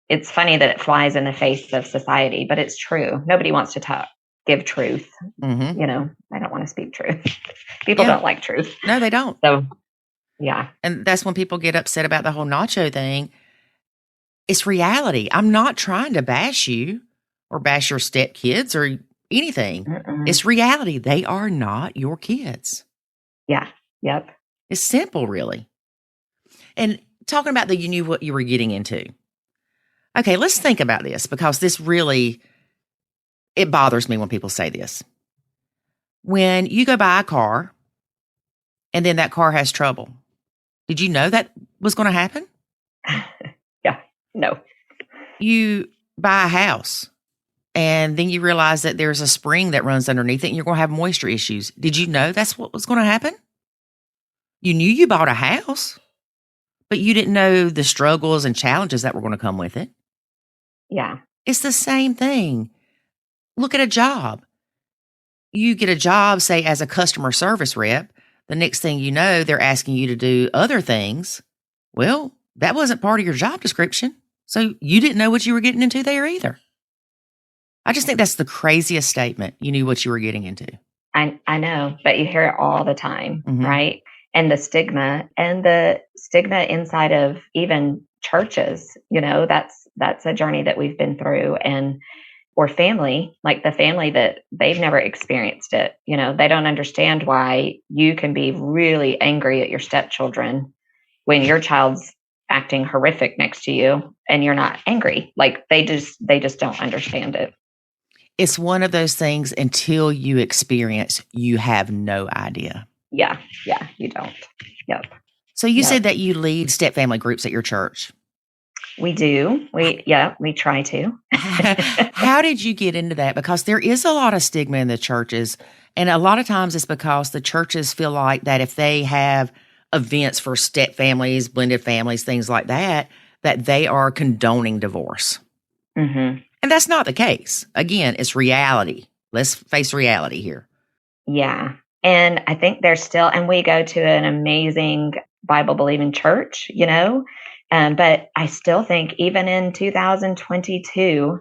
it's funny that it flies in the face of society, but it's true. Nobody wants to give truth. I don't want to speak truth. People don't like truth. No, they don't. So, yeah. And that's when people get upset about the whole Nacho thing. It's reality. I'm not trying to bash you or bash your stepkids or anything. It's reality. They are not your kids. Yeah. Yep. It's simple, really. And talking about you knew what you were getting into. Okay, let's think about this because this really, it bothers me when people say this. When you go buy a car and then that car has trouble, did you know that was going to happen? Yeah, no. You buy a house and then you realize that there's a spring that runs underneath it and you're going to have moisture issues. Did you know that's what was going to happen? You knew you bought a house, but you didn't know the struggles and challenges that were going to come with it. Yeah. It's the same thing. Look at a job. You get a job, say, as a customer service rep. The next thing you know, they're asking you to do other things. Well, that wasn't part of your job description. So you didn't know what you were getting into there either. I just think that's the craziest statement. You knew what you were getting into. I know, but you hear it all the time, right? And the stigma inside of even churches, that's a journey that we've been through. And or family, like the family that they've never experienced it. They don't understand why you can be really angry at your stepchildren when your child's acting horrific next to you and you're not angry. Like they just don't understand it. It's one of those things until you experience, you have no idea. Yeah, you don't. Yep. So you said that you lead stepfamily groups at your church. We do. We try to. How did you get into that? Because there is a lot of stigma in the churches. And a lot of times it's because the churches feel like that if they have events for step families, blended families, things like that, that they are condoning divorce. Mm-hmm. And that's not the case. Again, it's reality. Let's face reality here. Yeah. And I think there's still, and we go to an amazing Bible-believing church, but I still think even in 2022,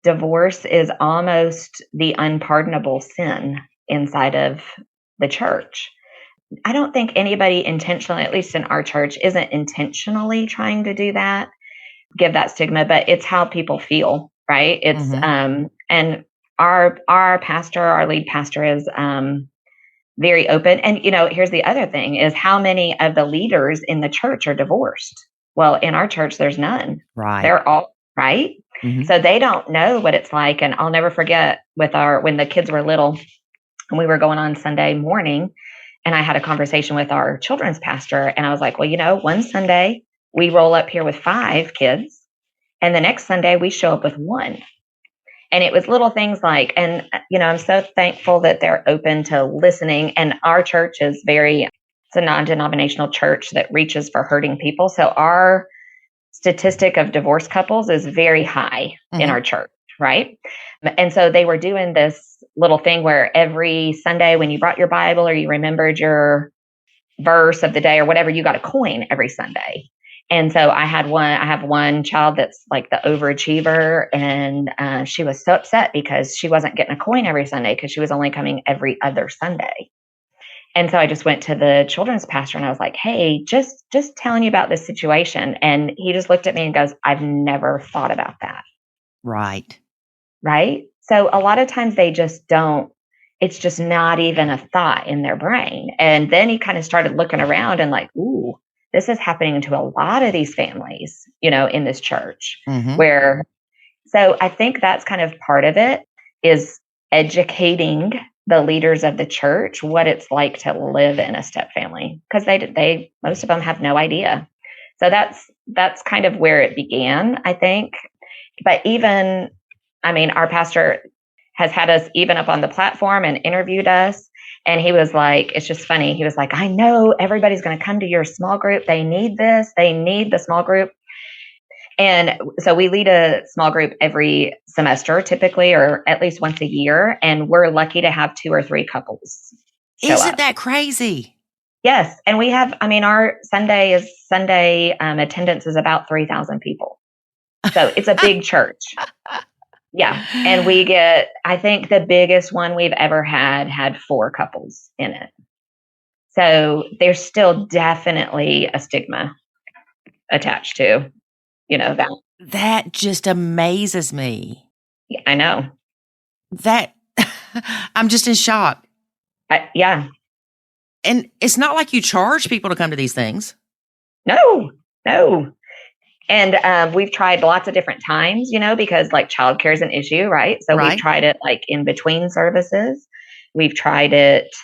divorce is almost the unpardonable sin inside of the church. I don't think anybody intentionally, at least in our church, isn't intentionally trying to do that, give that stigma, but it's how people feel, right? It's, and our pastor, our lead pastor is, very open. And, here's the other thing is how many of the leaders in the church are divorced? Well, in our church, there's none. Right. They're all right. Mm-hmm. So they don't know what it's like. And I'll never forget when the kids were little and we were going on Sunday morning and I had a conversation with our children's pastor and I was like, well, one Sunday we roll up here with 5 kids and the next Sunday we show up with 1. And it was little things like, and, I'm so thankful that they're open to listening. And our church is it's a non-denominational church that reaches for hurting people. So our statistic of divorced couples is very high in our church, right? And so they were doing this little thing where every Sunday when you brought your Bible or you remembered your verse of the day or whatever, you got a coin every Sunday. And so I have one child that's like the overachiever and she was so upset because she wasn't getting a coin every Sunday because she was only coming every other Sunday. And so I just went to the children's pastor and I was like, hey, just telling you about this situation. And he just looked at me and goes, I've never thought about that. Right. Right. So a lot of times they just don't, it's just not even a thought in their brain. And then he kind of started looking around and like, ooh, this is happening to a lot of these families, in this church so I think that's kind of part of it is educating the leaders of the church what it's like to live in a step family because they most of them have no idea. So that's kind of where it began, I think. But our pastor has had us even up on the platform and interviewed us. And he was like, it's just funny. He was like, I know everybody's going to come to your small group. They need this. They need the small group. And so we lead a small group every semester, typically, or at least once a year. And we're lucky to have 2 or 3 couples show Isn't up. that crazy? Yes. And we have, our Sunday attendance is about 3,000 people. So it's a big church. Yeah. And we get, I think the biggest one we've ever had 4 couples in it. So there's still definitely a stigma attached to, that. That just amazes me. Yeah, I know. That I'm just in shock. Yeah. And it's not like you charge people to come to these things. No. No. And we've tried lots of different times, because like childcare is an issue, right? So we've tried it like in between services. We've tried it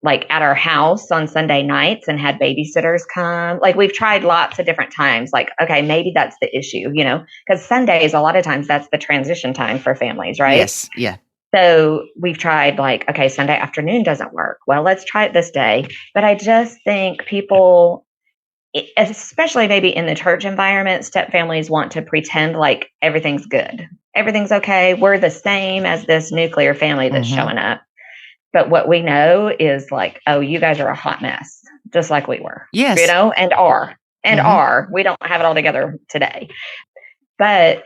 like at our house on Sunday nights and had babysitters come. Like we've tried lots of different times. Like, okay, maybe that's the issue, because Sundays, a lot of times that's the transition time for families, right? Yes. Yeah. So we've tried like, okay, Sunday afternoon doesn't work. Well, let's try it this day. But I just think people, especially maybe in the church environment, step families want to pretend like everything's good. Everything's okay. We're the same as this nuclear family that's showing up. But what we know is like, oh, you guys are a hot mess, just like we were. Yes. And are. We don't have it all together today. But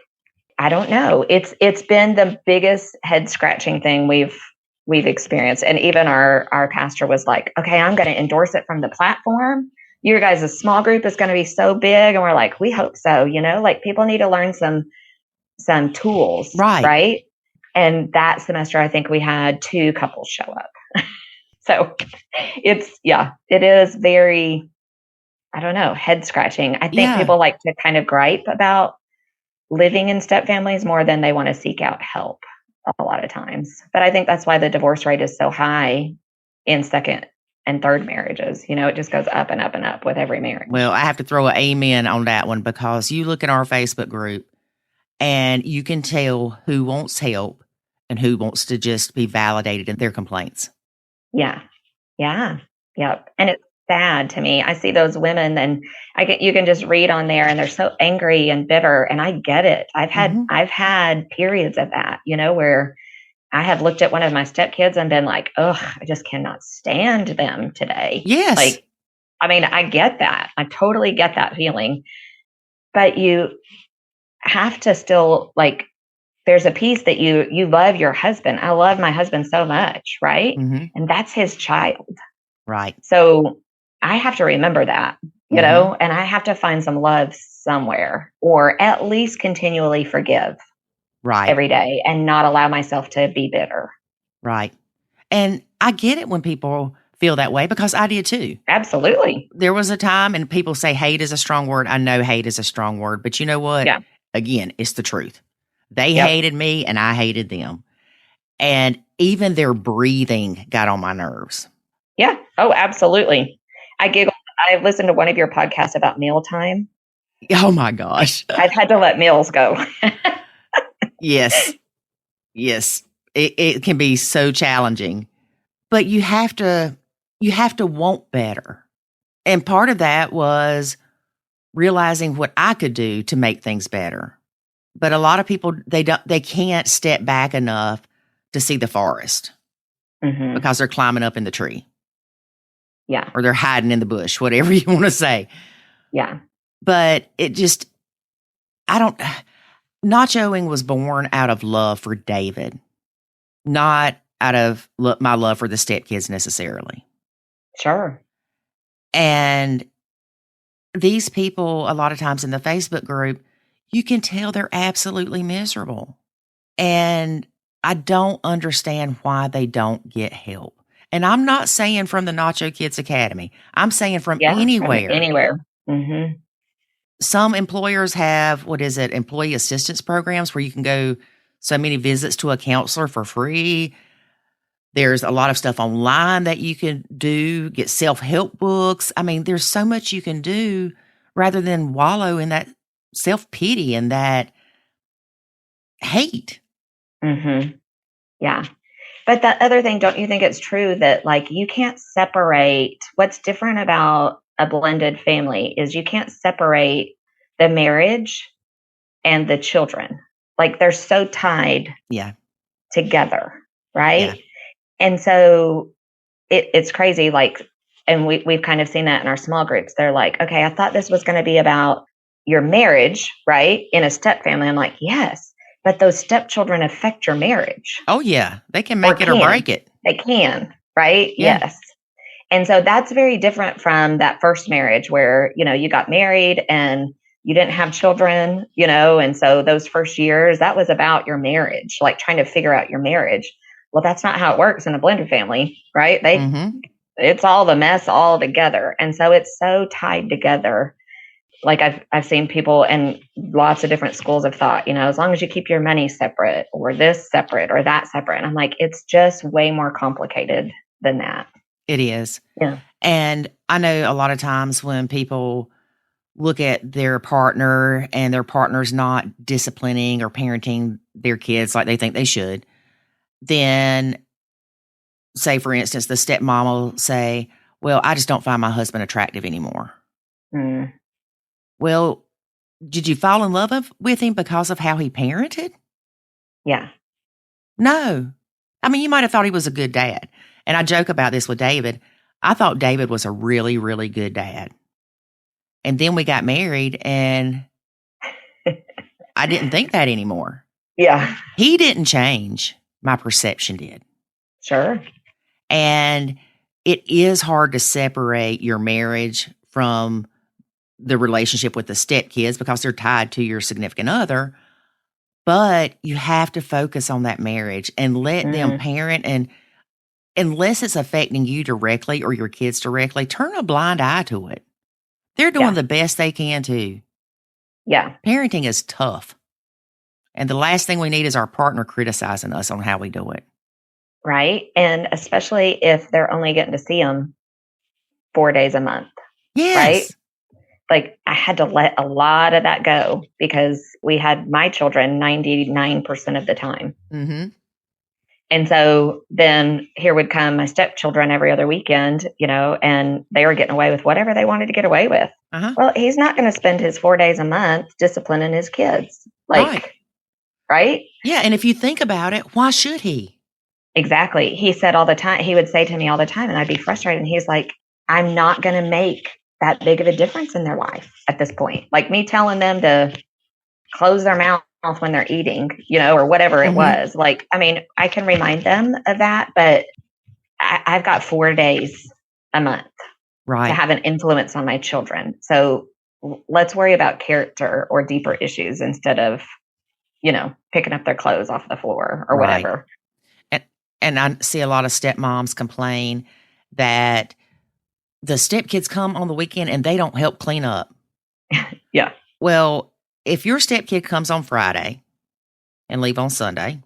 I don't know. It's been the biggest head scratching thing we've experienced. And even our pastor was like, okay, I'm going to endorse it from the platform. Your guys' small group is going to be so big. And we're like, we hope so. Like people need to learn some tools. Right. And that semester, I think we had 2 couples show up. So it is very, I don't know, head scratching. I think people like to kind of gripe about living in step families more than they want to seek out help a lot of times. But I think that's why the divorce rate is so high in second and third marriages. It just goes up and up and up with every marriage. Well, I have to throw an amen on that one, because you look at our Facebook group and you can tell who wants help and who wants to just be validated in their complaints. Yeah. Yep. And it's sad to me. I see those women and you can just read on there and they're so angry and bitter, and I get it. I've had periods of that, where I have looked at one of my stepkids and been like, oh, I just cannot stand them today. Yes. Like, I mean, I get that. I totally get that feeling. But you have to still, like, there's a piece that you love your husband. I love my husband so much, right? And that's his child. Right. So I have to remember that, and I have to find some love somewhere, or at least continually forgive every day and not allow myself to be bitter. Right. And I get it when people feel that way, because I did too. Absolutely. There was a time, and people say hate is a strong word. I know hate is a strong word, but you know what? Yeah. Again, it's the truth. They hated me and I hated them. And even their breathing got on my nerves. Yeah. Oh, absolutely. I giggled. I listened to one of your podcasts about mealtime. Oh my gosh. I've had to let meals go. Yes. It can be so challenging, but you have to want better. And part of that was realizing what I could do to make things better. But a lot of people, they can't step back enough to see the forest because they're climbing up in the tree. Yeah. Or they're hiding in the bush, whatever you want to say. Yeah. But Nachoing was born out of love for David, not out of my love for the stepkids necessarily. Sure. And these people, a lot of times in the Facebook group, you can tell they're absolutely miserable. And I don't understand why they don't get help. And I'm not saying from the Nacho Kids Academy. I'm saying from anywhere. From anywhere. Mm-hmm. Some employers have, employee assistance programs where you can go so many visits to a counselor for free. There's a lot of stuff online that you can do, get self-help books. I mean, there's so much you can do rather than wallow in that self-pity and that hate. Mm-hmm. Yeah. But that other thing, don't you think it's true that like you can't separate what's different about a blended family is you can't separate the marriage and the children. Like they're so tied together. Right. Yeah. And so it's crazy. Like, and we've kind of seen that in our small groups. They're like, okay, I thought this was going to be about your marriage, right? In a step family. I'm like, yes, but those stepchildren affect your marriage. Oh yeah. They can make it or break it. They can, right? Yeah. Yes. And so that's very different from that first marriage where, you got married and you didn't have children, and so those first years, that was about your marriage, like trying to figure out your marriage. Well, that's not how it works in a blended family, right? It's all the mess all together. And so it's so tied together. like I've seen people in lots of different schools of thought, as long as you keep your money separate or this separate or that separate. And I'm like, it's just way more complicated than that. It is. Yeah. And I know a lot of times when people look at their partner and their partner's not disciplining or parenting their kids like they think they should, then say, for instance, the stepmom will say, well, I just don't find my husband attractive anymore. Mm. Well, did you fall in love with him because of how he parented? Yeah. No. I mean, you might have thought he was a good dad. And I joke about this with David. I thought David was a really, really good dad. And then we got married and I didn't think that anymore. Yeah. He didn't change. My perception did. Sure. And it is hard to separate your marriage from the relationship with the stepkids because they're tied to your significant other. But you have to focus on that marriage and let them parent. And unless it's affecting you directly or your kids directly, turn a blind eye to it. They're doing the best they can too. Yeah. Parenting is tough. And the last thing we need is our partner criticizing us on how we do it. Right. And especially if they're only getting to see them 4 days a month. Yes. Right. Like I had to let a lot of that go because we had my children 99% of the time. Mm-hmm. And so then here would come my stepchildren every other weekend, and they were getting away with whatever they wanted to get away with. Uh-huh. Well, he's not going to spend his 4 days a month disciplining his kids. Right? Yeah. And if you think about it, why should he? Exactly. He said all the time, he would say to me all the time, and I'd be frustrated. And he's like, I'm not going to make that big of a difference in their life at this point. Like me telling them to close their mouth when they're eating, or whatever it was. Like, I mean, I can remind them of that, but I've got 4 days a month to have an influence on my children. So let's worry about character or deeper issues instead of, picking up their clothes off the floor or whatever. And I see a lot of stepmoms complain that the stepkids come on the weekend and they don't help clean up. Yeah. Well, if your stepkid comes on Friday and leave on Sunday,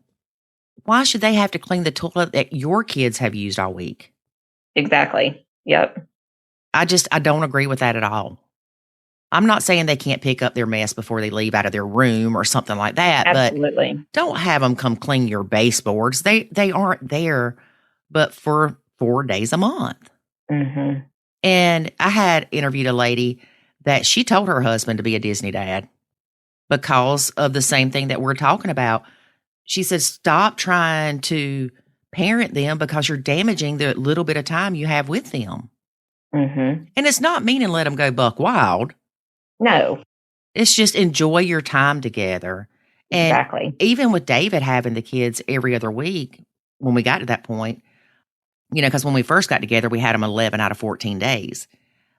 why should they have to clean the toilet that your kids have used all week? Exactly. Yep. I don't agree with that at all. I'm not saying they can't pick up their mess before they leave out of their room or something like that. Absolutely. But don't have them come clean your baseboards. They aren't there but for 4 days a month. Mm-hmm. And I had interviewed a lady that she told her husband to be a Disney dad because of the same thing that we're talking about. She said, stop trying to parent them because you're damaging the little bit of time you have with them. Mm-hmm. And it's not meaning let them go buck wild. No. It's just enjoy your time together. And exactly. Even with David having the kids every other week, when we got to that point, because when we first got together, we had them 11 out of 14 days.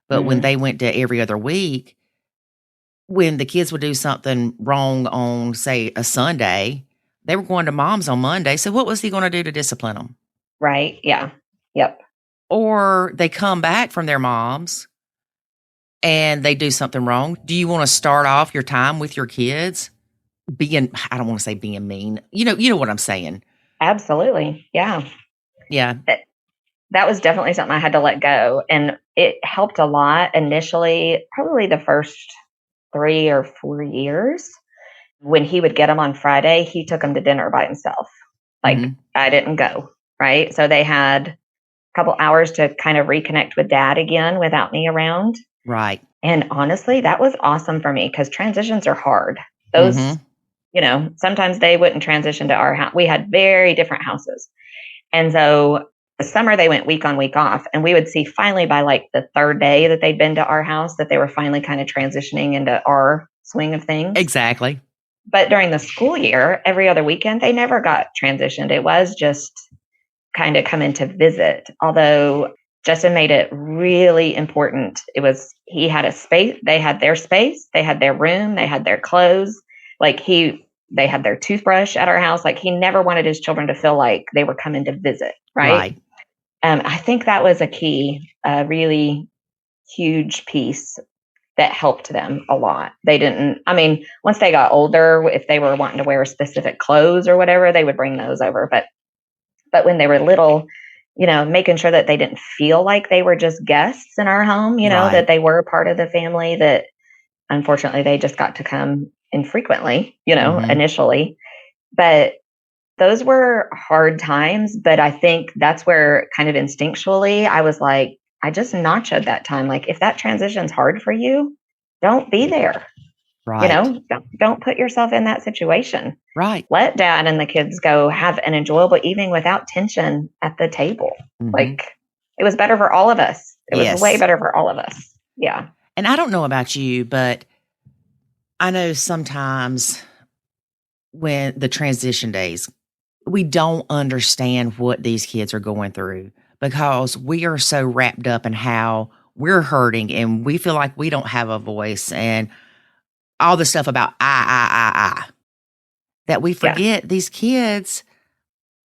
But when they went to every other week, when the kids would do something wrong on, say, a Sunday, they were going to mom's on Monday. So what was he going to do to discipline them? Right. Yeah. Yep. Or they come back from their mom's and they do something wrong. Do you want to start off your time with your kids being, I don't want to say being mean. You know what I'm saying? Absolutely. Yeah. Yeah. That was definitely something I had to let go. And it helped a lot initially, probably the first 3 or 4 years. When he would get them on Friday, he took them to dinner by himself. Like I didn't go. Right. So they had a couple hours to kind of reconnect with dad again without me around. Right. And honestly, that was awesome for me because transitions are hard. Those, sometimes they wouldn't transition to our house. We had very different houses. And so the summer they went week on, week off. And we would see finally by like the third day that they'd been to our house that they were finally kind of transitioning into our swing of things. Exactly. But during the school year, every other weekend, they never got transitioned. It was just kind of coming to visit. Although Justin made it really important. He had a space. They had their space. They had their room. They had their clothes. They had their toothbrush at our house. Like he never wanted his children to feel like they were coming to visit. Right. I think that was a key, a really huge piece that helped them a lot. They didn't, I mean, once they got older, if they were wanting to wear specific clothes or whatever, they would bring those over. But when they were little, making sure that they didn't feel like they were just guests in our home, that they were part of the family, that unfortunately they just got to come infrequently, initially. But those were hard times. But I think that's where kind of instinctually I was like, I just nachoed that time. Like, if that transition's hard for you, don't be there. Right. Don't put yourself in that situation. Right. Let dad and the kids go have an enjoyable evening without tension at the table. Mm-hmm. Like, it was better for all of us. It was way better for all of us. Yeah. And I don't know about you, but I know sometimes when the transition days, we don't understand what these kids are going through because we are so wrapped up in how we're hurting and we feel like we don't have a voice and all the stuff about I, that we forget these kids,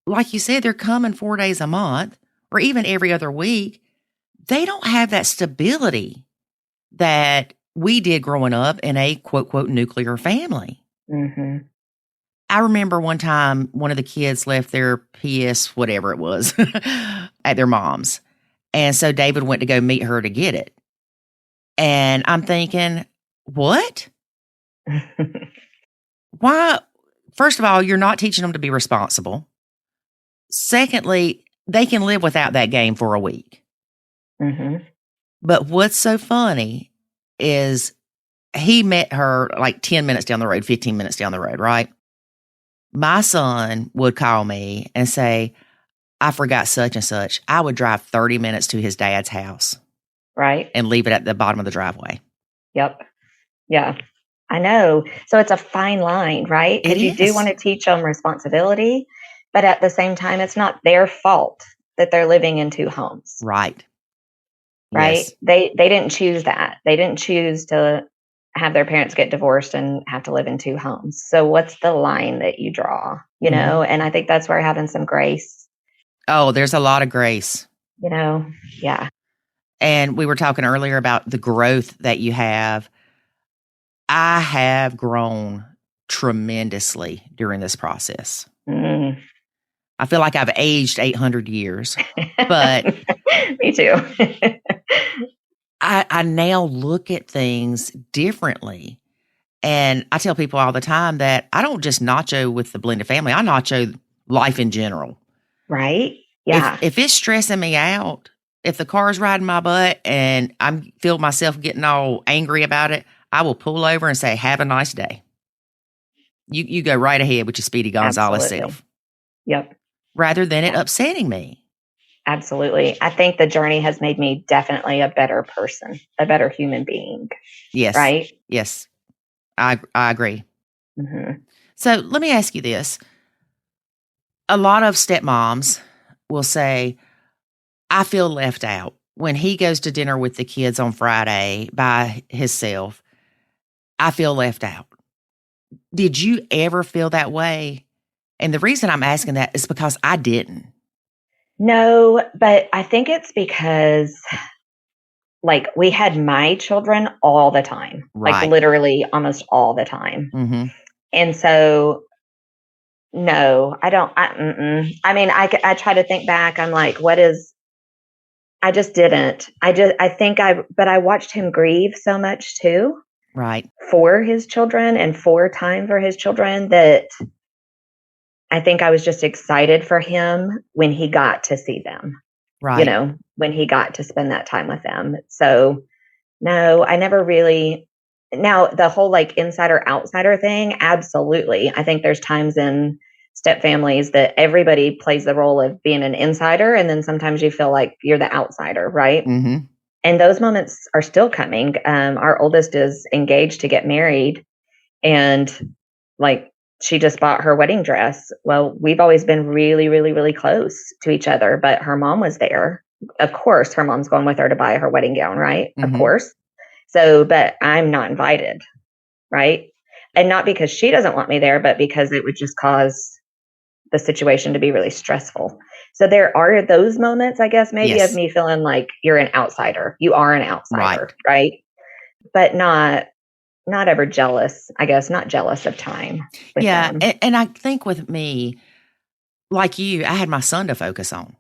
like you said, they're coming 4 days a month or even every other week. They don't have that stability that we did growing up in a quote, quote, nuclear family. Mm-hmm. I remember one time one of the kids left their PS, whatever it was, at their mom's. And so David went to go meet her to get it. And I'm thinking, what? Why? First of all, you're not teaching them to be responsible. Secondly, they can live without that game for a week. Mm-hmm. But what's so funny is he met her like 10 minutes down the road, 15 minutes down the road, right? My son would call me and say, I forgot such and such. I would drive 30 minutes to his dad's house. Right. And leave it at the bottom of the driveway. Yep. Yeah. I know. So it's a fine line, right? Because you do want to teach them responsibility, but at the same time, it's not their fault that they're living in two homes. Right. Right. Yes. They didn't choose that. They didn't choose to have their parents get divorced and have to live in two homes. So what's the line that you draw, And I think that's where having some grace. Oh, there's a lot of grace. Yeah. And we were talking earlier about the growth that you have. I have grown tremendously during this process. Mm. I feel like I've aged 800 years, but me too. I now look at things differently. And I tell people all the time that I don't just nacho with the blended family. I nacho life in general. Right. Yeah. If it's stressing me out, if the car's riding my butt and I feel myself getting all angry about it, I will pull over and say, have a nice day. You go right ahead with your Speedy Gonzalez self. Yep. Rather than it upsetting me. Absolutely. I think the journey has made me definitely a better person, a better human being. Yes. Right? Yes. I agree. Mm-hmm. So let me ask you this. A lot of stepmoms will say, I feel left out. When he goes to dinner with the kids on Friday by himself, I feel left out. Did you ever feel that way? And the reason I'm asking that is because I didn't. No, but I think it's because like we had my children all the time, like literally almost all the time. Mm-hmm. And so, no, I don't. I mean, I try to think back. I'm like, I just didn't. But I watched him grieve so much too. Right. For his children and for time for his children that I think I was just excited for him when he got to see them, right? When he got to spend that time with them. So no, I never really, now the whole like insider outsider thing. Absolutely. I think there's times in step families that everybody plays the role of being an insider. And then sometimes you feel like you're the outsider. Right. Mm-hmm. And those moments are still coming. Our oldest is engaged to get married and like, she just bought her wedding dress. Well, we've always been really, really, really close to each other, but her mom was there. Of course, her mom's going with her to buy her wedding gown, right? Mm-hmm. Of course. So, but I'm not invited, right? And not because she doesn't want me there, but because it would just cause the situation to be really stressful. So there are those moments, I guess, maybe of me feeling like you're an outsider. You are an outsider, right? but not ever jealous, I guess, not jealous of time with them. And I think with me, like you, I had my son to focus on.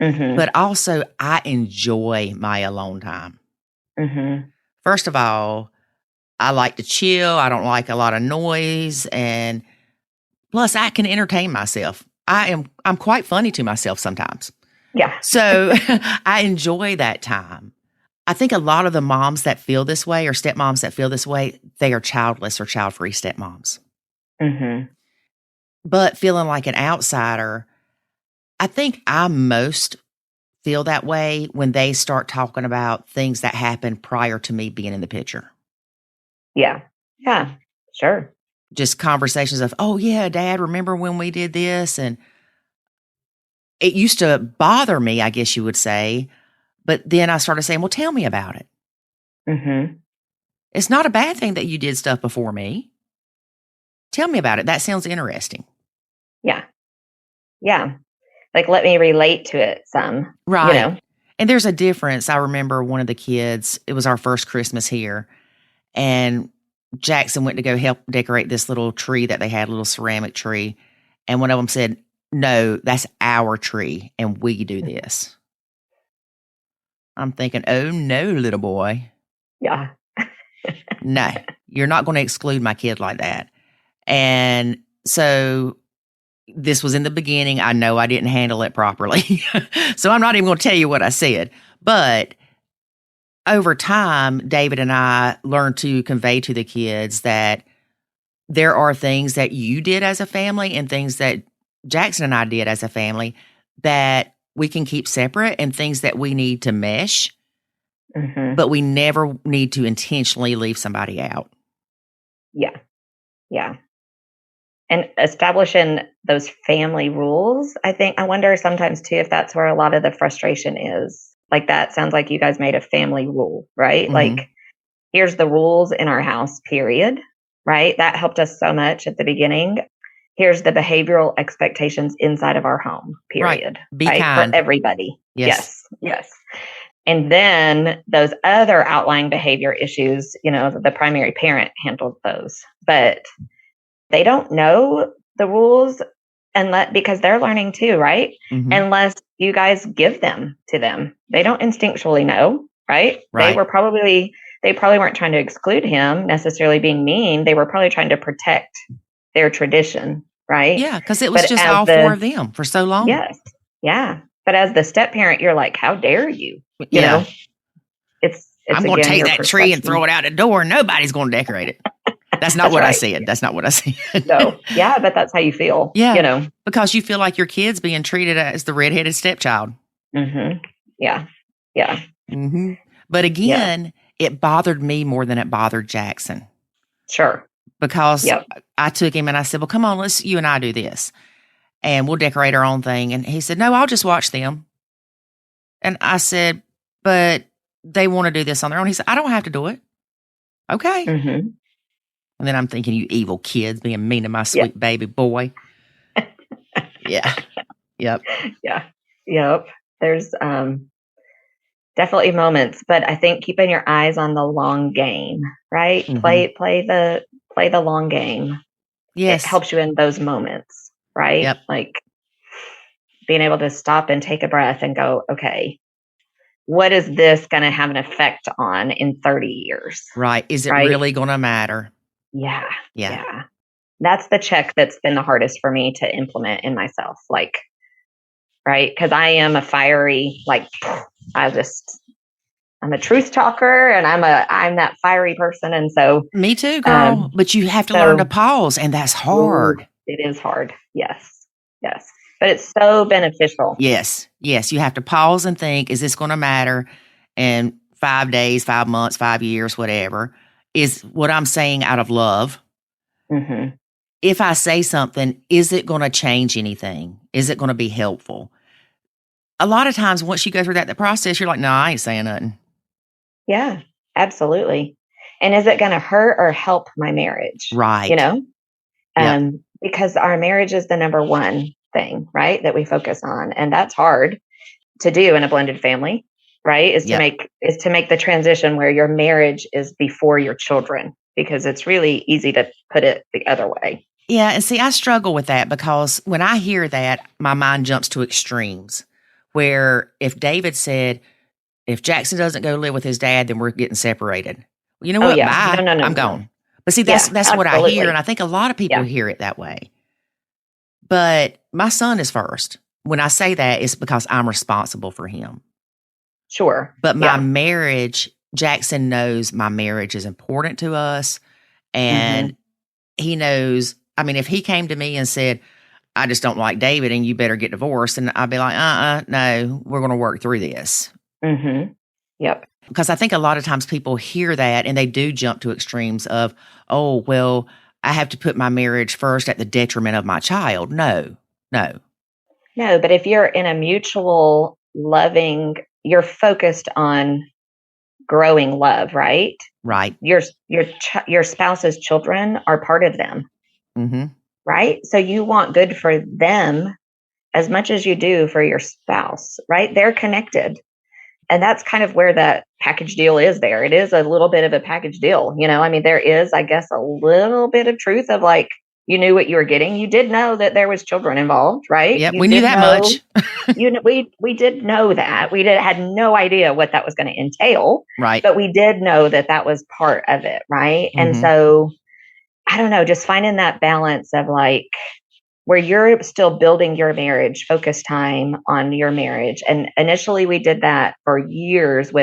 Mm-hmm. But also, I enjoy my alone time. Mm-hmm. First of all, I like to chill. I don't like a lot of noise. And plus, I can entertain myself. I'm quite funny to myself sometimes. Yeah. So I enjoy that time. I think a lot of the moms that feel this way or stepmoms that feel this way, they are childless or child-free stepmoms. Mm-hmm. But feeling like an outsider, I think I most feel that way when they start talking about things that happened prior to me being in the picture. Yeah. Yeah. Sure. Just conversations of, oh, yeah, Dad, remember when we did this? And it used to bother me, I guess you would say. But then I started saying, well, tell me about it. Mm-hmm. It's not a bad thing that you did stuff before me. Tell me about it. That sounds interesting. Yeah. Yeah. Like, let me relate to it some. Right. You know? And there's a difference. I remember one of the kids, it was our first Christmas here. And Jackson went to go help decorate this little tree that they had, a little ceramic tree. And one of them said, no, that's our tree. And we do this. I'm thinking, oh, no, little boy. Yeah. No, you're not going to exclude my kid like that. And so this was in the beginning. I know I didn't handle it properly. So I'm not even going to tell you what I said. But over time, David and I learned to convey to the kids that there are things that you did as a family and things that Jackson and I did as a family that we can keep separate and things that we need to mesh. Mm-hmm. But we never need to intentionally leave somebody out. Yeah. Yeah. And establishing those family rules, I wonder sometimes too if that's where a lot of the frustration is. Like, that sounds like you guys made a family rule, right? Mm-hmm. Like, here's the rules in our house, period. Right? That helped us so much at the beginning. Here's the behavioral expectations inside of our home, period. Right. Be kind. For everybody. Yes. Yes. And then those other outlying behavior issues, the primary parent handled those. But they don't know the rules because they're learning too, right? Mm-hmm. Unless you guys give them to them. They don't instinctually know, right? Right. They probably weren't trying to exclude him necessarily being mean. They were probably trying to protect their tradition, right? Yeah, because it was just all four of them for so long. Yes. Yeah. But as the step parent, you're like, how dare you? You know? It's I'm going to take that tree and throw it out the door. Nobody's going to decorate it. That's not what right. I said. That's not what I said. No. Yeah, but that's how you feel. Yeah. Because you feel like your kid's being treated as the redheaded stepchild. Mm-hmm. Yeah. Yeah. Mm-hmm. But again, it bothered me more than it bothered Jackson. Sure. Because I took him and I said, well, come on, you and I do this. And we'll decorate our own thing. And he said, no, I'll just watch them. And I said, but they want to do this on their own. He said, I don't have to do it. Okay. Mm-hmm. And then I'm thinking, you evil kids being mean to my sweet baby boy. Yeah. Yep. Yeah. Yep. There's definitely moments, but I think keeping your eyes on the long game, right? Mm-hmm. Play the long game. Yes. It helps you in those moments, right? Yep. Like being able to stop and take a breath and go, okay, what is this going to have an effect on in 30 years? Right. Is it really going to matter? Yeah. Yeah. That's the check that's been the hardest for me to implement in myself. Like, right. Because I am a fiery, like, I'm a truth talker and I'm that fiery person. And so. Me too, girl. But you have to learn to pause, and that's hard. It is hard. Yes. Yes. But it's so beneficial. Yes. Yes. You have to pause and think, is this going to matter in 5 days, 5 months, 5 years, whatever? Is what I'm saying out of love. Mm-hmm. If I say something, is it going to change anything? Is it going to be helpful? A lot of times, once you go through the process, you're like, no, I ain't saying nothing. Yeah, absolutely. And is it going to hurt or help my marriage? Right. Because our marriage is the number one thing, right, that we focus on. And that's hard to do in a blended family. right? Is to make the transition where your marriage is before your children, because it's really easy to put it the other way. Yeah. And see, I struggle with that because when I hear that, my mind jumps to extremes where if David said, if Jackson doesn't go live with his dad, then we're getting separated. You know what? Yeah. Bye. No, I'm gone. But see, that's what I hear. And I think a lot of people hear it that way. But my son is first. When I say that, it's because I'm responsible for him. Sure. But my marriage, Jackson knows my marriage is important to us. And he knows, I mean, if he came to me and said, I just don't like David and you better get divorced, and I'd be like, no, we're going to work through this. Yep. Because I think a lot of times people hear that and they do jump to extremes of, oh, well, I have to put my marriage first at the detriment of my child. No. No, but if you're in a mutual loving, you're focused on growing love, right? Right. Your spouse's children are part of them. Right? So you want good for them as much as you do for your spouse, right? They're connected. And that's kind of where that package deal is there. It is a little bit of a package deal. You know, I mean, there is, I guess, a little bit of truth of like, you knew what you were getting. You did know that there was children involved, right? Yep, we knew that much. We did know that. We had no idea what that was going to entail. Right. But we did know that that was part of it, right? And so, I don't know, just finding that balance of like, where you're still building your marriage, focus time on your marriage. And initially we did that for years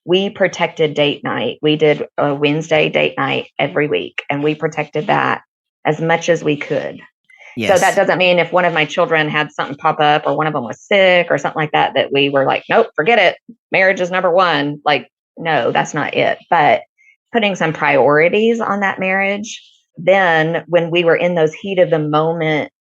we protected date night. We did a Wednesday date night every week, and we protected that as much as we could. Yes. So that doesn't mean if one of my children had something pop up or one of them was sick or something like that, that we were like, nope, forget it. Marriage is number one. Like, no, that's not it. But putting some priorities on that marriage. Then when we were in those heat of the moment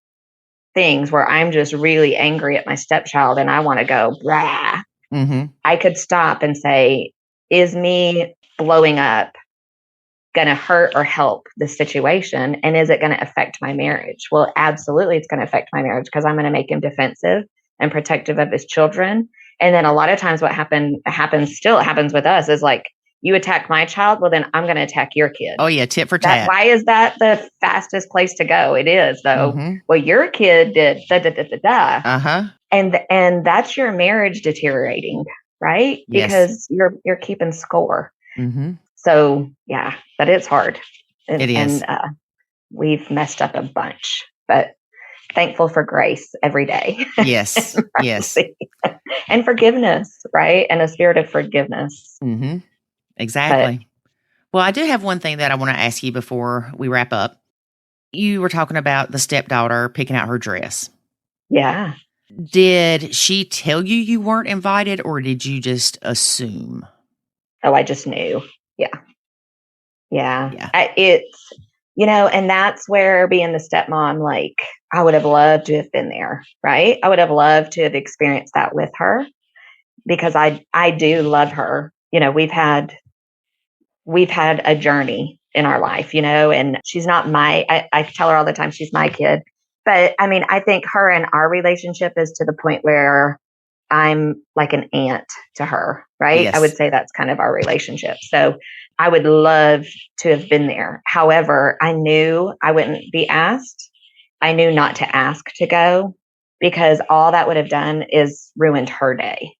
things where I'm just really angry at my stepchild and I want to go, rah, I could stop and say, is me blowing up going to hurt or help the situation? And is it going to affect my marriage? Well, absolutely, it's going to affect my marriage because I'm going to make him defensive and protective of his children. And then a lot of times what happens with us is like, you attack my child, well, then I'm going to attack your kid. Oh, yeah, tit for tat. Why is that the fastest place to go? It is, though. Well, your kid did da-da-da-da-da. And that's your marriage deteriorating, right? Yes. Because you're keeping score. So, yeah, but it's hard. It is. And we've messed up a bunch, but thankful for grace every day. Yes, yes. And forgiveness, right? And a spirit of forgiveness. Exactly. Well, I do have one thing that I want to ask you before we wrap up. You were talking about the stepdaughter picking out her dress. Yeah. Did she tell you weren't invited, or did you just assume? Oh, I just knew. Yeah. It's, and that's where being the stepmom, like, I would have loved to have been there, right? I would have loved to have experienced that with her because I do love her. We've had a journey in our life, and she's not I tell her all the time, she's my kid. But I mean, I think her and our relationship is to the point where I'm like an aunt to her, right? Yes. I would say that's kind of our relationship. So I would love to have been there. However, I knew I wouldn't be asked. I knew not to ask to go because all that would have done is ruined her day.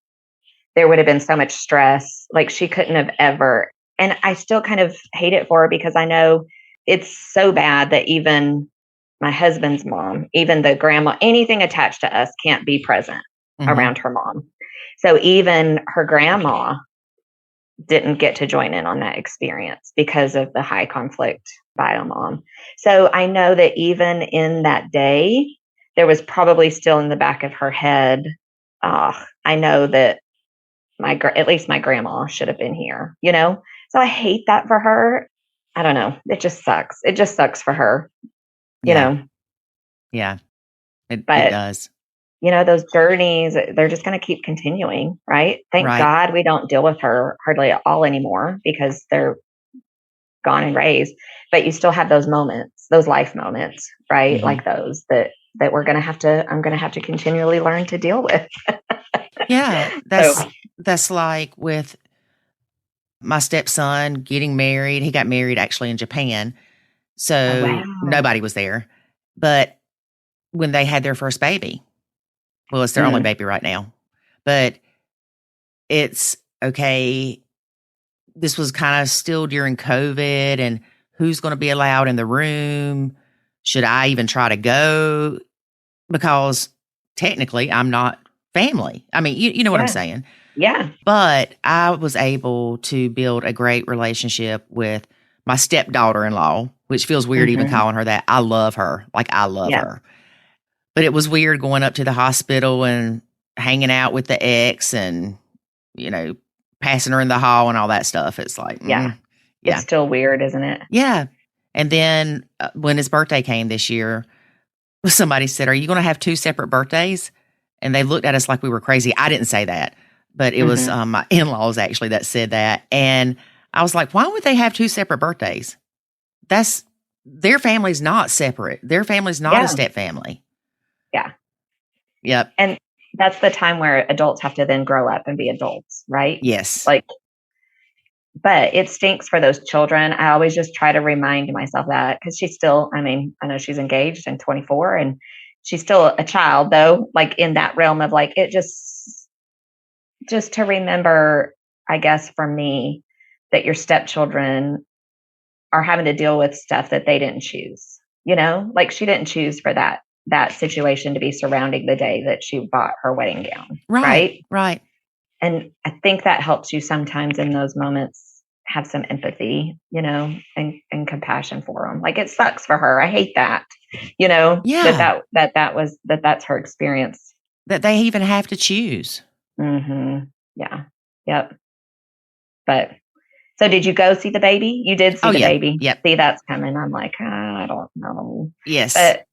There would have been so much stress. Like she couldn't have ever. And I still kind of hate it for her because I know it's so bad that even my husband's mom, even the grandma, anything attached to us can't be present around her mom. So even her grandma didn't get to join in on that experience because of the high conflict bio mom. So I know that even in that day, there was probably still in the back of her head, I know that at least my grandma should have been here, So I hate that for her. I don't know. It just sucks. It just sucks for her, Yeah, it does. Those journeys, they're just going to keep continuing, right? Thank God we don't deal with her hardly at all anymore because they're gone and raised. But you still have those moments, those life moments, right? Like those that I'm going to have to continually learn to deal with. Yeah, That's like with my stepson getting married. He got married actually in Japan. So nobody was there. But when they had their first baby, well, it's their only baby right now, but it's okay. This was kind of still during COVID, and who's going to be allowed in the room? Should I even try to go? Because technically I'm not family. I mean, you know what I'm saying? Yeah. But I was able to build a great relationship with my stepdaughter-in-law, which feels weird even calling her that. I love her. Like, I love her. But it was weird going up to the hospital and hanging out with the ex and, passing her in the hall and all that stuff. It's like, It's still weird, isn't it? Yeah. And then when his birthday came this year, somebody said, "Are you going to have 2 separate birthdays?" And they looked at us like we were crazy. I didn't say that, but it was my in-laws actually that said that. And I was like, why would they have 2 separate birthdays? Their family's not separate. Their family's not a step family. Yeah. Yep. And that's the time where adults have to then grow up and be adults, right? Yes. But it stinks for those children. I always just try to remind myself that, because she's still, I know she's engaged and 24, and she's still a child, though, like in that realm of like, it just to remember, I guess for me, that your stepchildren are having to deal with stuff that they didn't choose, like she didn't choose for that situation to be surrounding the day that she bought her wedding gown. Right. And I think that helps you sometimes in those moments have some empathy, and compassion for them. Like, it sucks for her. I hate that, that's her experience. That they even have to choose. Mm-hmm. Yeah. Yep. But so did you go see the baby? You did see the baby. Yep. See, that's coming. I'm like, I don't know. Yes. But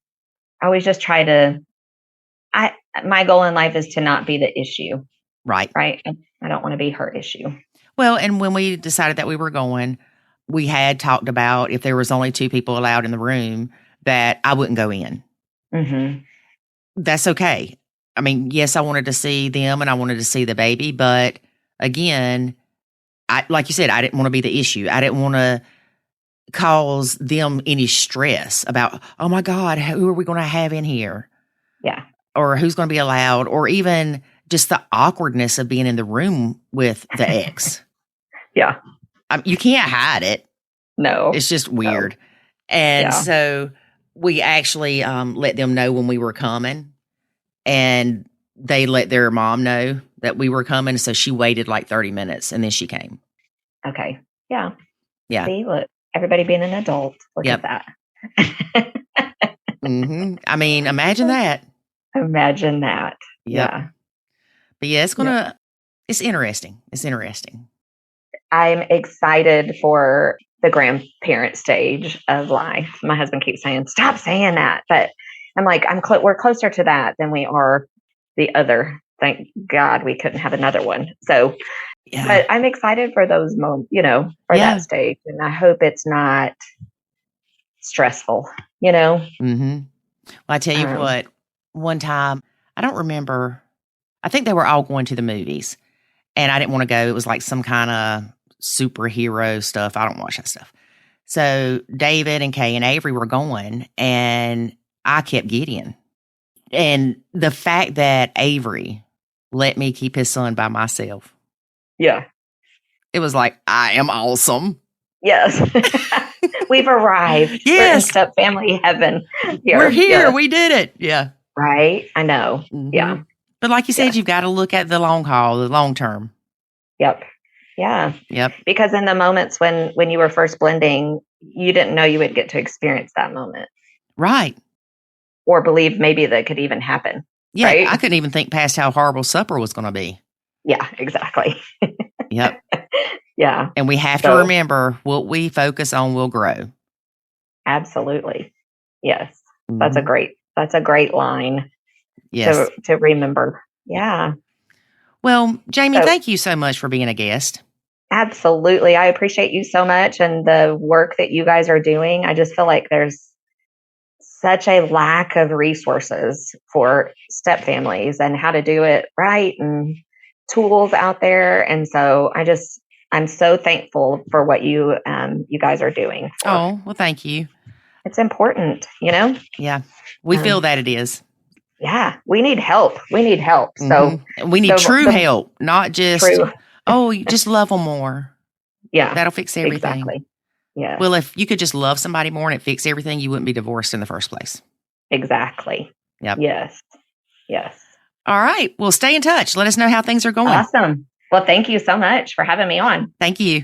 I always just try to, my goal in life is to not be the issue. Right. I don't want to be her issue. Well, and when we decided that we were going, we had talked about if there was only 2 people allowed in the room, that I wouldn't go in. Mm-hmm. That's okay. I mean, yes, I wanted to see them and I wanted to see the baby, but again, like you said, I didn't want to be the issue. I didn't want to cause them any stress about, oh my God, who are we going to have in here? Yeah. Or who's going to be allowed, or even just the awkwardness of being in the room with the ex. Yeah. You can't hide it. No. It's just weird. No. And so we actually let them know when we were coming, and they let their mom know that we were coming. So she waited like 30 minutes and then she came. Okay. Yeah. Yeah. See, look, everybody being an adult. Look at that. Mm-hmm. I mean, imagine that. Imagine that. Yep. Yeah. But yeah, it's interesting. It's interesting. I'm excited for the grandparent stage of life. My husband keeps saying, stop saying that. But I'm like, we're closer to that than we are the other. Thank God we couldn't have another one. So, but I'm excited for those moments, for that stage. And I hope it's not stressful, Mm-hmm. Well, I tell you what, one time, I don't remember, I think they were all going to the movies and I didn't want to go. It was like some kind of superhero stuff. I don't watch that stuff. So David and Kay and Avery were going and I kept Gideon. And the fact that Avery let me keep his son by myself. Yeah. It was like, I am awesome. Yes. We've arrived. Yes. We're in stepfamily heaven. Here. We're here. Yes. We did it. Yeah. Right. I know. Mm-hmm. Yeah. But like you said, you've got to look at the long haul, the long term. Yep. Yeah. Yep. Because in the moments when you were first blending, you didn't know you would get to experience that moment. Right. Or believe maybe that could even happen. Yeah. Right? I couldn't even think past how horrible supper was going to be. Yeah, exactly. Yep. Yeah. And we have to remember, what we focus on will grow. Absolutely. Yes. Mm-hmm. That's a great line. Yes. To remember. Yeah. Well, Jamie, thank you so much for being a guest. Absolutely. I appreciate you so much and the work that you guys are doing. I just feel like there's such a lack of resources for step families and how to do it right and tools out there. And so I'm so thankful for what you guys are doing. Oh, well, thank you. It's important, you know? Yeah. We feel that it is. Yeah. We need help. So we need true help, not just, you just love them more. Yeah. That'll fix everything. Exactly. Yeah. Well, if you could just love somebody more and it fix everything, you wouldn't be divorced in the first place. Exactly. Yep. Yes. All right. Well, stay in touch. Let us know how things are going. Awesome. Well, thank you so much for having me on. Thank you.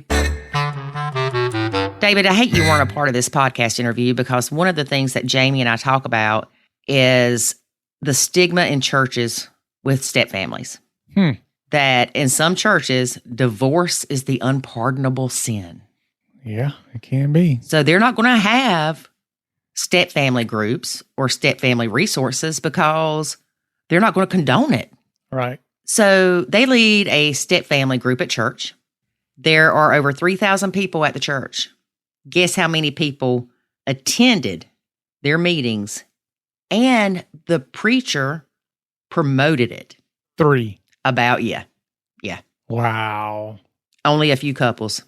David, I hate you weren't a part of this podcast interview because one of the things that Jamie and I talk about is the stigma in churches with stepfamilies. That in some churches, divorce is the unpardonable sin. Yeah, it can be. So they're not going to have stepfamily groups or stepfamily resources because they're not going to condone it. Right. So they lead a stepfamily group at church. There are over 3,000 people at the church. Guess how many people attended their meetings and the preacher promoted it? 3. About, yeah. Wow. Only a few couples.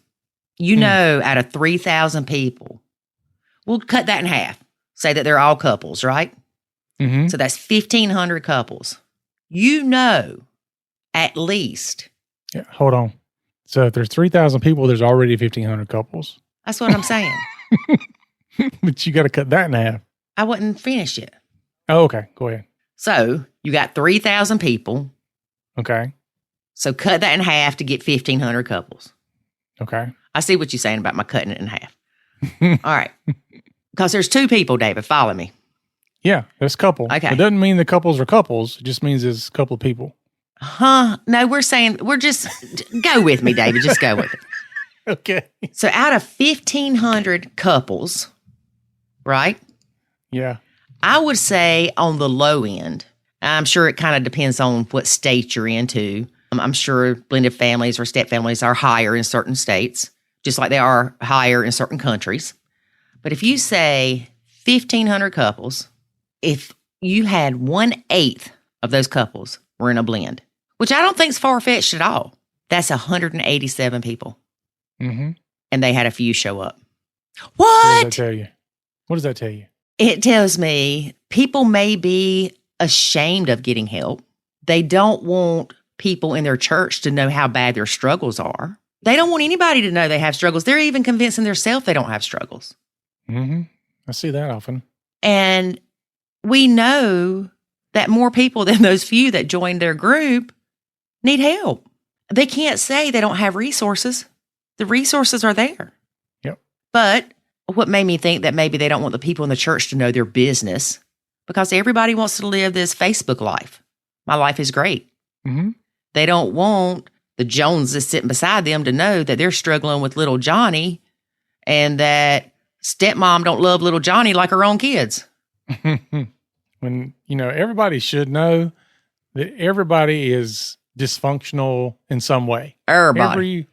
You know, out of 3,000 people, we'll cut that in half. Say that they're all couples, right? Mm-hmm. So that's 1,500 couples. You know, at least. Yeah, hold on. So if there's 3,000 people, there's already 1,500 couples. That's what I'm saying. But you got to cut that in half. I wasn't finished yet. Oh, okay. Go ahead. So you got 3,000 people. Okay. So cut that in half to get 1,500 couples. Okay. I see what you're saying about my cutting it in half. All right. Because there's 2 people, David. Follow me. Yeah, there's a couple. Okay. It doesn't mean the couples are couples. It just means there's a couple of people. No, we're just, go with me, David. Just go with it. Okay. So out of 1,500 couples, right? Yeah. I would say on the low end, I'm sure it kind of depends on what state you're into. I'm sure blended families or step families are higher in certain states, just like they are higher in certain countries. But if you say 1,500 couples, if you had 1/8 of those couples were in a blend, which I don't think is far-fetched at all, that's 187 people. Mm-hmm. And they had a few show up. What does that tell you? What does that tell you? It tells me people may be ashamed of getting help. They don't want people in their church to know how bad their struggles are. They don't want anybody to know they have struggles. They're even convincing themselves they don't have struggles. Mm-hmm. I see that often. And we know that more people than those few that joined their group need help. They can't say they don't have resources. The resources are there. Yep. But what made me think that maybe they don't want the people in the church to know their business, because everybody wants to live this Facebook life. My life is great. Mm-hmm. They don't want the Joneses sitting beside them to know that they're struggling with little Johnny and that stepmom don't love little Johnny like her own kids. When, everybody should know that everybody is dysfunctional in some way. Everybody.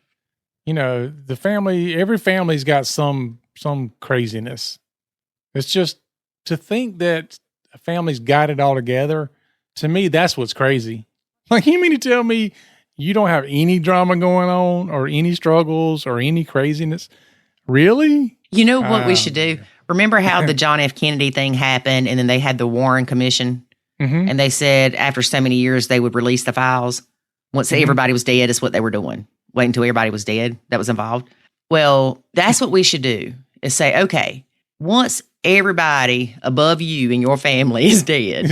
Every family's got some craziness. It's just to think that a family's got it all together. To me, that's what's crazy. Like, you mean to tell me you don't have any drama going on or any struggles or any craziness? Really? You know what we should do? Remember how the John F. Kennedy thing happened and then they had the Warren Commission and they said after so many years they would release the files? Once everybody was dead is what they were doing. Wait until everybody was dead that was involved. Well, that's what we should do is say, okay, once everybody above you and your family is dead,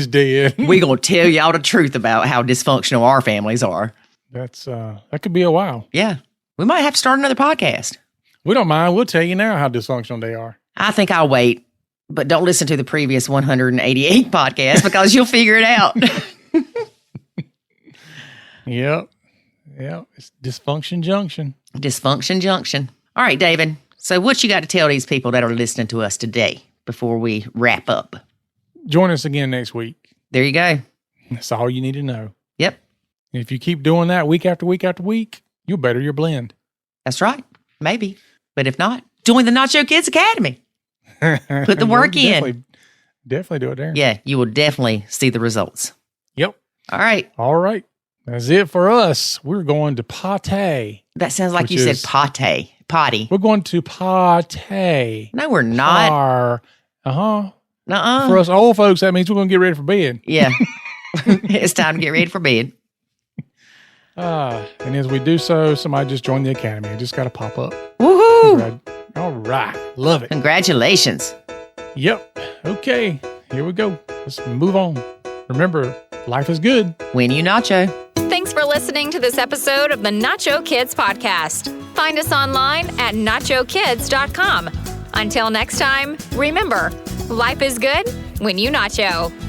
we're going to tell y'all the truth about how dysfunctional our families are. That's that could be a while. Yeah. We might have to start another podcast. We don't mind. We'll tell you now how dysfunctional they are. I think I'll wait, but don't listen to the previous 188 podcast because you'll figure it out. Yep. It's Dysfunction Junction. Dysfunction Junction. All right, David. So what you got to tell these people that are listening to us today before we wrap up? Join us again next week. There you go. That's all you need to know. Yep. And if you keep doing that week after week after week, you'll better your blend. That's right. Maybe. But if not, join the Nacho Kids Academy. Put the work in. Definitely do it there. Yeah, you will definitely see the results. Yep. All right. All right. That's it for us. We're going to Pate. That sounds like you said pate. Potty. We're going to Pate. No, we're not. Uh-huh. For us old folks, that means we're going to get ready for bed. Yeah. It's time to get ready for bed. And as we do so, somebody just joined the academy. It just got to pop up. Woohoo! All right. Love it. Congratulations. Yep. Okay. Here we go. Let's move on. Remember, life is good when you nacho. Thanks for listening to this episode of the Nacho Kids Podcast. Find us online at nachokids.com. Until next time, remember, life is good when you nacho.